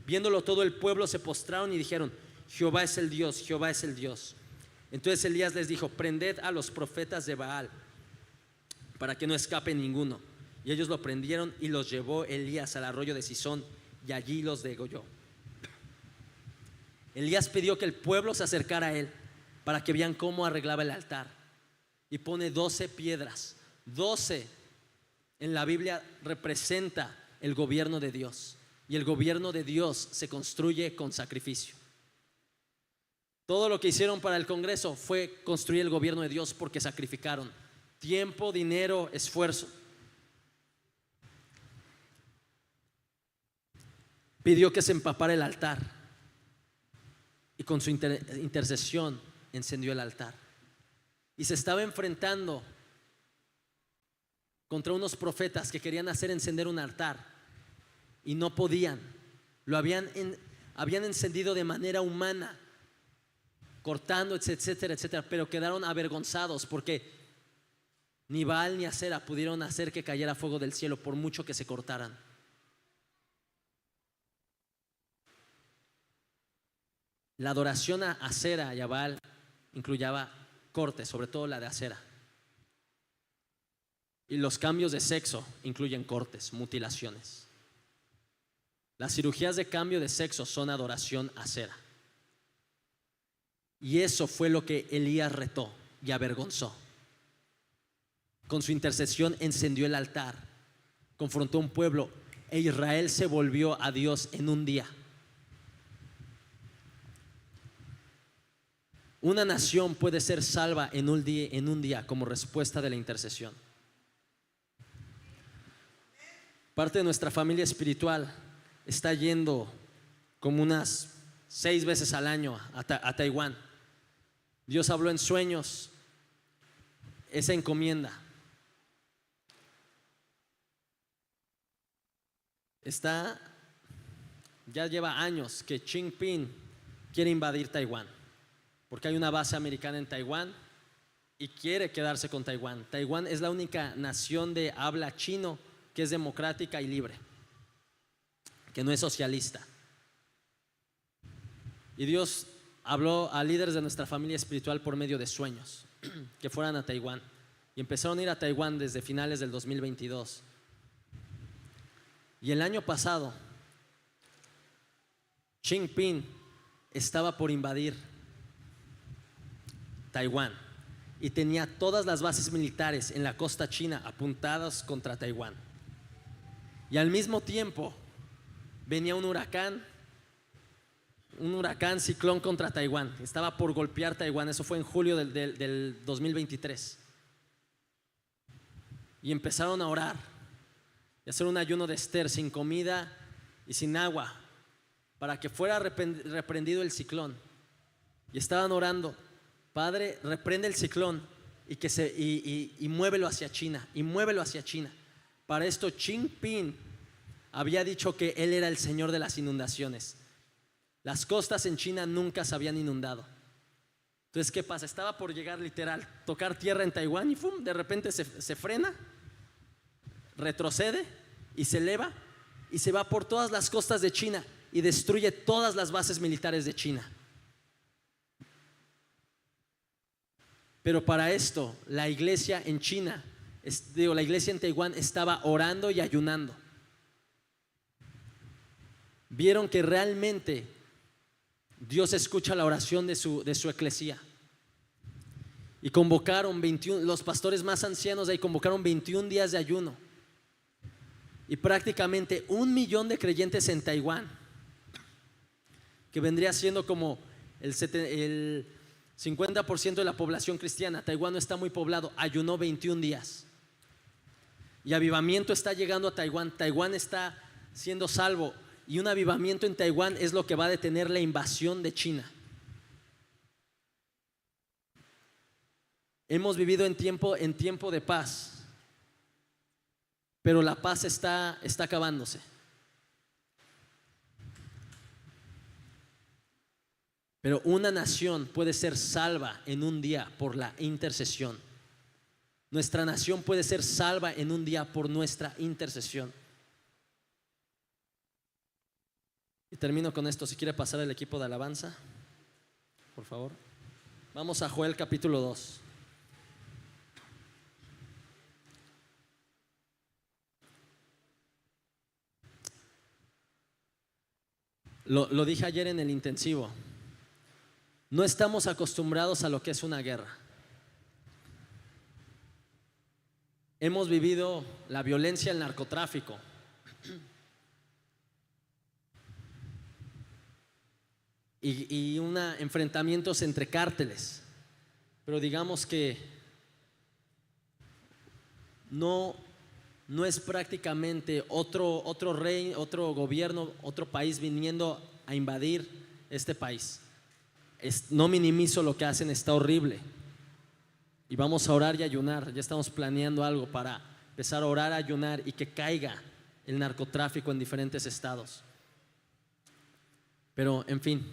Viéndolo todo el pueblo se postraron y dijeron: Jehová es el Dios, Jehová es el Dios. Entonces Elías les dijo: prended a los profetas de Baal para que no escape ninguno. Y ellos lo prendieron y los llevó Elías al arroyo de Cisón, y allí los degolló. Elías pidió que el pueblo se acercara a él para que vean cómo arreglaba el altar, y pone 12 piedras. 12 en la Biblia representa el gobierno de Dios, y el gobierno de Dios se construye con sacrificio. Todo lo que hicieron para el Congreso fue construir el gobierno de Dios, porque sacrificaron tiempo, dinero, esfuerzo. Pidió que se empapara el altar, y con su intercesión encendió el altar. Y se estaba enfrentando contra unos profetas que querían hacer encender un altar y no podían. Lo habían encendido de manera humana, cortando, etcétera, etcétera, pero quedaron avergonzados porque ni Baal ni Acera pudieron hacer que cayera fuego del cielo por mucho que se cortaran. La adoración a Acera y a Baal incluyaba cortes, sobre todo la de Acera. Y los cambios de sexo incluyen cortes, mutilaciones. Las cirugías de cambio de sexo son adoración a Acera. Y eso fue lo que Elías retó y avergonzó. Con su intercesión encendió el altar, confrontó a un pueblo, e Israel se volvió a Dios en un día. Una nación puede ser salva en un día como respuesta de la intercesión. Parte de nuestra familia espiritual está yendo como unas 6 veces al año a Taiwán. Dios habló en sueños esa encomienda. Ya lleva años que Xi Jinping quiere invadir Taiwán, porque hay una base americana en Taiwán y quiere quedarse con Taiwán. Taiwán es la única nación de habla chino que es democrática y libre, que no es socialista. Y Dios habló a líderes de nuestra familia espiritual por medio de sueños que fueran a Taiwán, y empezaron a ir a Taiwán desde finales del 2022. Y el año pasado Xi Jinping estaba por invadir Taiwán y tenía todas las bases militares en la costa china apuntadas contra Taiwán. Y al mismo tiempo venía un huracán ciclón contra Taiwán. Estaba por golpear Taiwán. Eso fue en julio del 2023. Y empezaron a orar y hacer un ayuno de Esther, sin comida y sin agua, para que fuera reprendido el ciclón. Y estaban orando: Padre, reprende el ciclón y muévelo hacia China, y muévelo hacia China. Para esto Xi Jinping había dicho que él era el señor de las inundaciones. Las costas en China nunca se habían inundado. Entonces, ¿qué pasa? Estaba por llegar, literal, tocar tierra en Taiwán, y ¡fum!, de repente se frena, retrocede y se eleva y se va por todas las costas de China y destruye todas las bases militares de China. Pero para esto la iglesia en China, la iglesia en Taiwán estaba orando y ayunando. Vieron que realmente Dios escucha la oración de su eclesía. Y convocaron 21, los pastores más ancianos de ahí convocaron 21 días de ayuno. Y prácticamente 1 millón de creyentes en Taiwán, que vendría siendo como el 50% de la población cristiana. Taiwán no está muy poblado, ayunó 21 días. Y avivamiento está llegando a Taiwán. Taiwán está siendo salvo, y un avivamiento en Taiwán es lo que va a detener la invasión de China. Hemos vivido en tiempo de paz, pero la paz está acabándose. Pero una nación puede ser salva en un día por la intercesión. Nuestra nación puede ser salva en un día por nuestra intercesión. Y termino con esto. Si quiere pasar el equipo de alabanza, por favor. Vamos a Joel capítulo 2. Lo dije ayer en el intensivo. No estamos acostumbrados a lo que es una guerra. Hemos vivido la violencia, el narcotráfico. Y enfrentamientos entre cárteles. Pero digamos que no es prácticamente otro rey, otro gobierno, otro país viniendo a invadir este país. No minimizo lo que hacen, está horrible. Y vamos a orar y ayunar. Ya estamos planeando algo para empezar a orar, ayunar y que caiga el narcotráfico en diferentes estados. Pero en fin,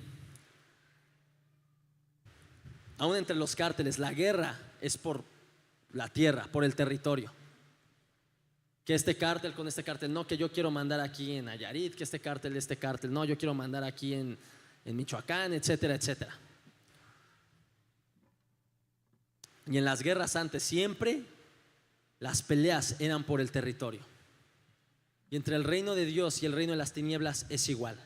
aún entre los cárteles, la guerra es por la tierra, por el territorio. Que este cártel con este cártel, no, que yo quiero mandar aquí en Nayarit, que este cártel, no, yo quiero mandar aquí en Michoacán, etcétera, etcétera. Y en las guerras antes siempre las peleas eran por el territorio. Y entre el reino de Dios y el reino de las tinieblas es igual.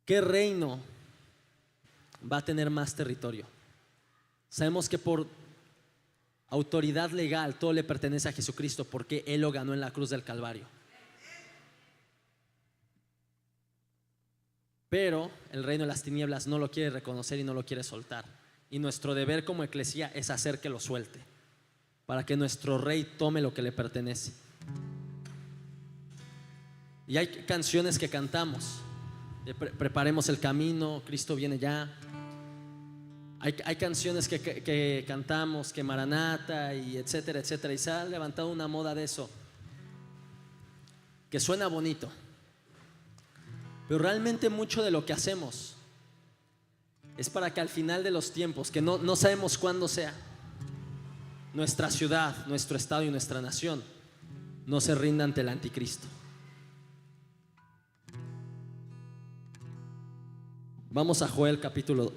¿Qué reino va a tener más territorio? Sabemos que por autoridad legal todo le pertenece a Jesucristo porque Él lo ganó en la cruz del Calvario. Pero el reino de las tinieblas no lo quiere reconocer y no lo quiere soltar. Y nuestro deber como eclesía es hacer que lo suelte, para que nuestro rey tome lo que le pertenece. Y hay canciones que cantamos: preparemos el camino, Cristo viene ya. Hay canciones que cantamos, que Maranata y etcétera, etcétera. Y se ha levantado una moda de eso, que suena bonito. Pero realmente mucho de lo que hacemos es para que al final de los tiempos, que no sabemos cuándo sea, nuestra ciudad, nuestro estado y nuestra nación no se rinda ante el anticristo. Vamos a Joel capítulo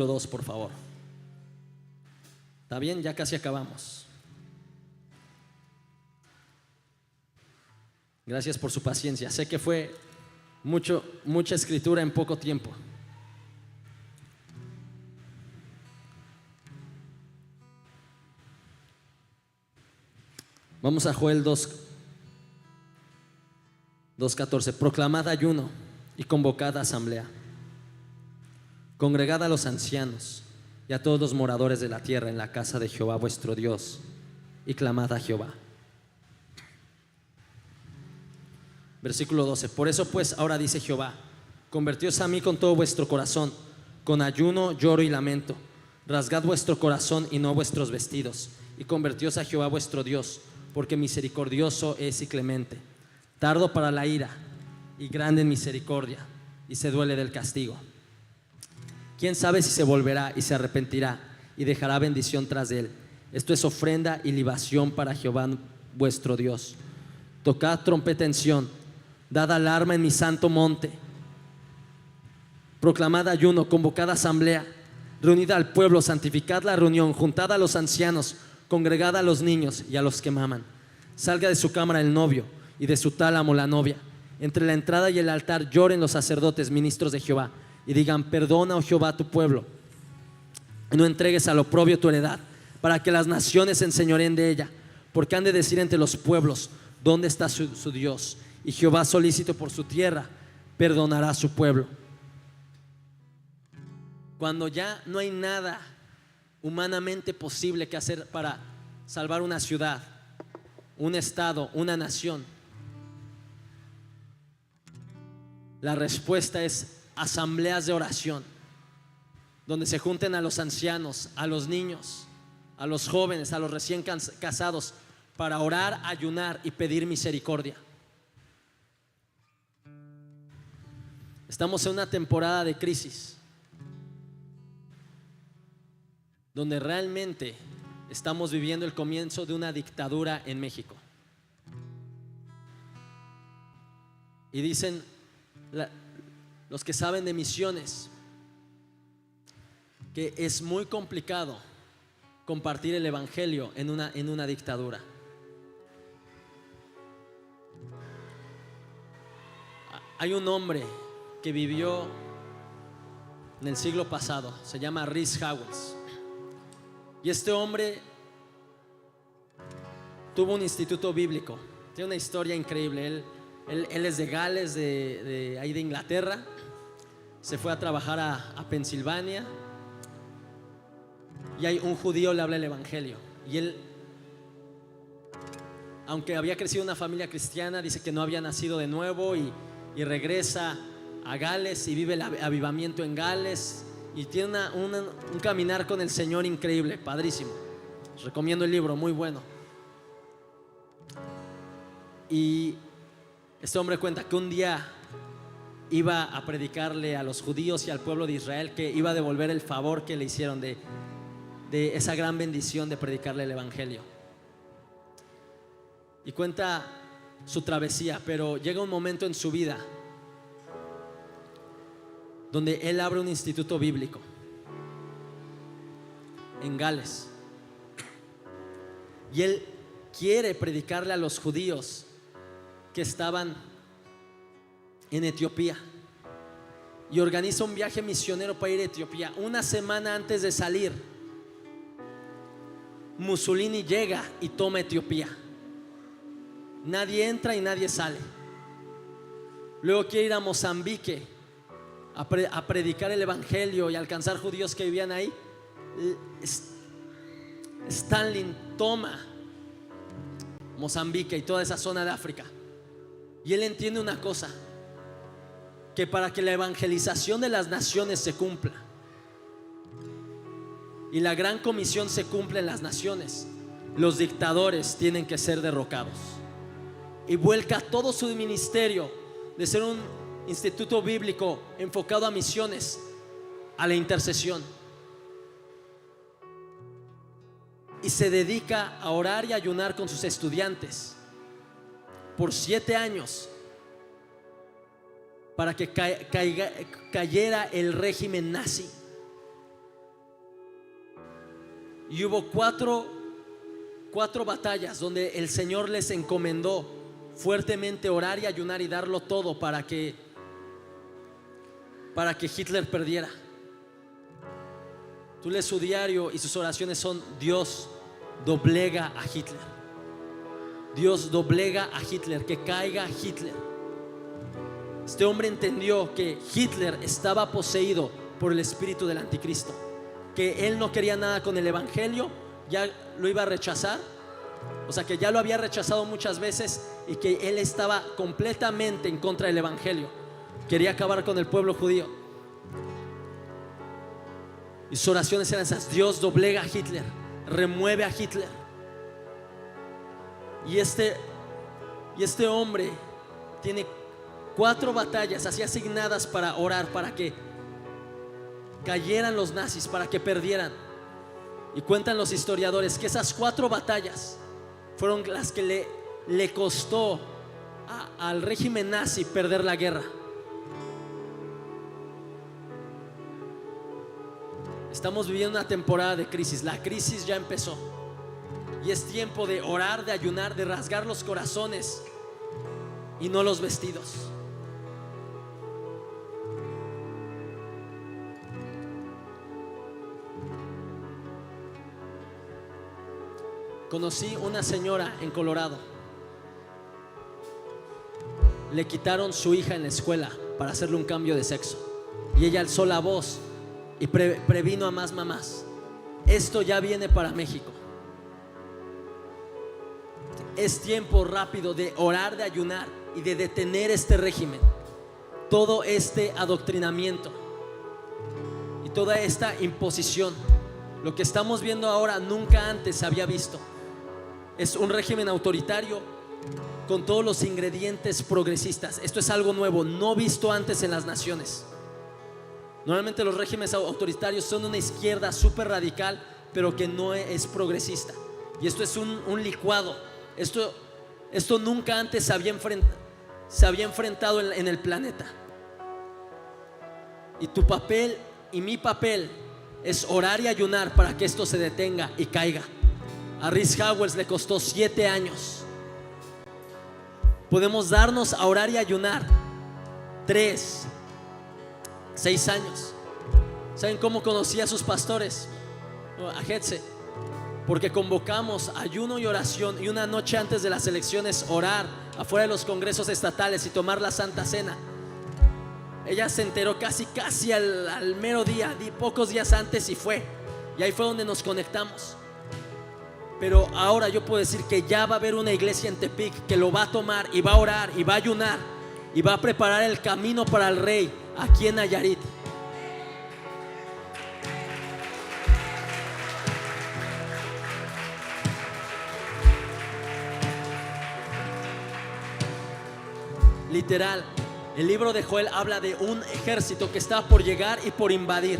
2, por favor. ¿Está bien? Ya casi acabamos. Gracias por su paciencia. Sé que fue mucha escritura en poco tiempo. Vamos a Joel 2:14. Proclamad ayuno y convocad asamblea. Congregad a los ancianos y a todos los moradores de la tierra en la casa de Jehová vuestro Dios, y clamad a Jehová. Versículo 12. Por eso pues ahora dice Jehová: convertíos a mí con todo vuestro corazón, con ayuno, lloro y lamento. Rasgad vuestro corazón y no vuestros vestidos, y convertíos a Jehová vuestro Dios, porque misericordioso es y clemente, tardo para la ira y grande en misericordia, y se duele del castigo. ¿Quién sabe si se volverá y se arrepentirá y dejará bendición tras de él? Esto es ofrenda y libación para Jehová vuestro Dios. Tocad trompeta en Sión, dad alarma en mi santo monte. Proclamad ayuno, convocad asamblea, reunid al pueblo, santificad la reunión, juntad a los ancianos, congregad a los niños y a los que maman. Salga de su cámara el novio y de su tálamo la novia. Entre la entrada y el altar lloren los sacerdotes, ministros de Jehová, y digan: perdona, oh Jehová, tu pueblo, y no entregues al oprobio tu heredad, para que las naciones se enseñoreen de ella. Porque han de decir entre los pueblos: ¿dónde está su Dios? Y Jehová, solícito por su tierra, perdonará a su pueblo. Cuando ya no hay nada humanamente posible que hacer para salvar una ciudad, un estado, una nación, la respuesta es asambleas de oración, donde se junten a los ancianos, a los niños, a los jóvenes, a los recién casados, para orar, ayunar y pedir misericordia. Estamos en una temporada de crisis, donde realmente estamos viviendo el comienzo de una dictadura en México. Y dicen, los que saben de misiones, que es muy complicado compartir el evangelio en una dictadura. Hay un hombre que vivió en el siglo pasado, se llama Rhys Howells, y este hombre tuvo un instituto bíblico. Tiene una historia increíble. Él es de Gales, de ahí de Inglaterra. Se fue a trabajar a Pensilvania, y hay un judío le habla el evangelio, y él, aunque había crecido en una familia cristiana, dice que no había nacido de nuevo, y regresa a Gales y vive el avivamiento en Gales, y tiene un caminar con el Señor increíble, padrísimo. Les recomiendo el libro, muy bueno. Y este hombre cuenta que un día iba a predicarle a los judíos y al pueblo de Israel, que iba a devolver el favor que le hicieron de esa gran bendición de predicarle el evangelio. Y cuenta su travesía, pero llega un momento en su vida donde él abre un instituto bíblico en Gales, y él quiere predicarle a los judíos que estaban en Etiopía, y organiza un viaje misionero para ir a Etiopía. Una semana antes de salir, Mussolini llega y toma Etiopía. Nadie entra y nadie sale. Luego quiere ir a Mozambique a predicar el evangelio y alcanzar judíos que vivían ahí. Stalin toma Mozambique y toda esa zona de África, y él entiende una cosa: que para que la evangelización de las naciones se cumpla y la gran comisión se cumpla en las naciones, los dictadores tienen que ser derrocados. Y vuelca todo su ministerio de ser un instituto bíblico enfocado a misiones, a la intercesión, y se dedica a orar y ayunar con sus estudiantes por 7 años para que cayera el régimen nazi. Y hubo cuatro batallas donde el Señor les encomendó fuertemente orar y ayunar y darlo todo para que Hitler perdiera. Tú lees su diario y sus oraciones son: Dios, doblega a Hitler. Dios, doblega a Hitler, que caiga Hitler. Este hombre entendió que Hitler estaba poseído por el espíritu del anticristo, que él no quería nada con el evangelio, ya lo iba a rechazar, o sea que ya lo había rechazado muchas veces, y que él estaba completamente en contra del evangelio. Quería acabar con el pueblo judío, y sus oraciones eran esas: Dios, doblega a Hitler, remueve a Hitler. Y este hombre tiene 4 batallas así asignadas para orar, para que cayeran los nazis, para que perdieran. Y cuentan los historiadores que esas 4 batallas fueron las que le costó al régimen nazi perder la guerra. Estamos viviendo una temporada de crisis. La crisis ya empezó, y es tiempo de orar, de ayunar, de rasgar los corazones y no los vestidos. Conocí una señora en Colorado. Le quitaron su hija en la escuela para hacerle un cambio de sexo, y ella alzó la voz y previno a más mamás. Esto ya viene para México. Es tiempo rápido de orar, de ayunar y de detener este régimen, todo este adoctrinamiento y toda esta imposición. Lo que estamos viendo ahora nunca antes se había visto. Es un régimen autoritario con todos los ingredientes progresistas. Esto es algo nuevo, no visto antes en las naciones. Normalmente los regímenes autoritarios son de una izquierda súper radical, pero que no es progresista. Y esto es un licuado. Esto nunca antes se había enfrentado en el planeta. Y tu papel y mi papel es orar y ayunar para que esto se detenga y caiga. A Rhys Howells le costó 7 años. Podemos darnos a orar y ayunar 3, 6 años. ¿Saben cómo conocí a sus pastores? A Hetze. Porque convocamos ayuno y oración, y una noche antes de las elecciones orar afuera de los congresos estatales y tomar la Santa Cena. Ella se enteró casi al mero día, pocos días antes, y fue. Y ahí fue donde nos conectamos. Pero ahora yo puedo decir que ya va a haber una iglesia en Tepic que lo va a tomar y va a orar y va a ayunar y va a preparar el camino para el Rey aquí en Nayarit. Literal, el libro de Joel habla de un ejército que está por llegar y por invadir.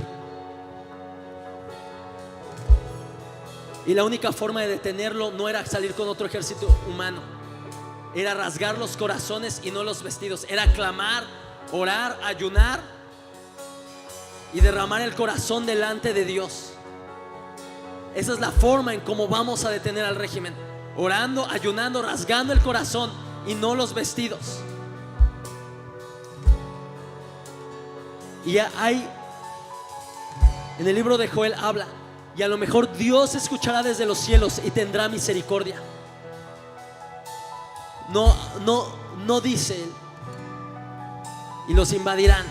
Y la única forma de detenerlo no era salir con otro ejército humano, era rasgar los corazones y no los vestidos. Era clamar, orar, ayunar y derramar el corazón delante de Dios. Esa es la forma en cómo vamos a detener al régimen: orando, ayunando, rasgando el corazón y no los vestidos. Y hay, en el libro de Joel habla, y a lo mejor Dios escuchará desde los cielos y tendrá misericordia. No dice y los invadirán.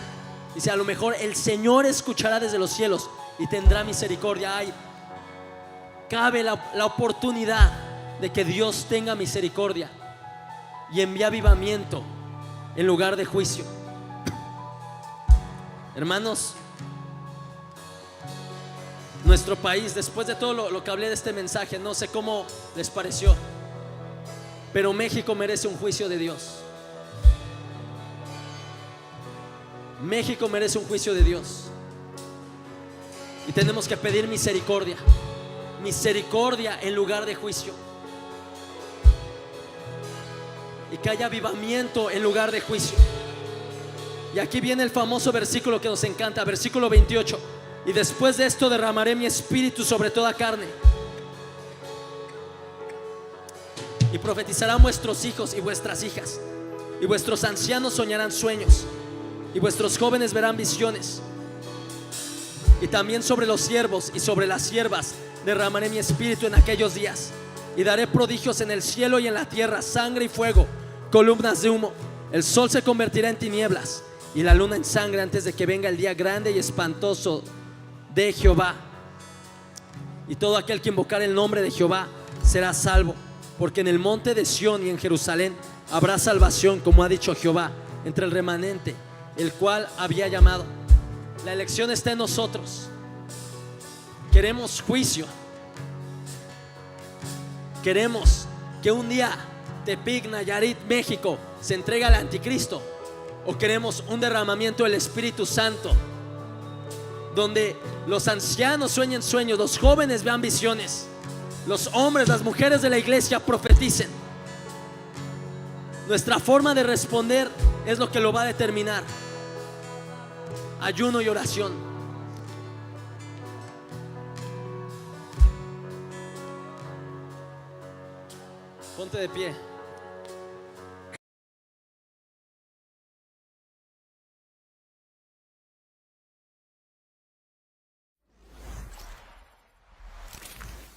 Dice, a lo mejor el Señor escuchará desde los cielos y tendrá misericordia. Cabe la oportunidad de que Dios tenga misericordia y envíe avivamiento en lugar de juicio. Hermanos, nuestro país, después de todo lo que hablé de este mensaje, no sé cómo les pareció, pero México merece un juicio de Dios. México merece un juicio de Dios. Y tenemos que pedir misericordia. Misericordia en lugar de juicio. Y que haya avivamiento en lugar de juicio. Y aquí viene el famoso versículo que nos encanta, versículo 28. Y después de esto derramaré mi espíritu sobre toda carne. Y profetizarán vuestros hijos y vuestras hijas. Y vuestros ancianos soñarán sueños. Y vuestros jóvenes verán visiones. Y también sobre los siervos y sobre las siervas derramaré mi espíritu en aquellos días. Y daré prodigios en el cielo y en la tierra, sangre y fuego, columnas de humo. El sol se convertirá en tinieblas y la luna en sangre antes de que venga el día grande y espantoso de Jehová. Y todo aquel que invocar el nombre de Jehová será salvo, porque en el monte de Sión y en Jerusalén habrá salvación, como ha dicho Jehová, entre el remanente, el cual había llamado. La elección está en nosotros. Queremos juicio. Queremos que un día Tepic, Nayarit, México se entregue al anticristo, o queremos un derramamiento del Espíritu Santo, donde los ancianos sueñen sueños, los jóvenes vean visiones, los hombres, las mujeres de la iglesia profeticen. Nuestra forma de responder es lo que lo va a determinar. Ayuno y oración. Ponte de pie.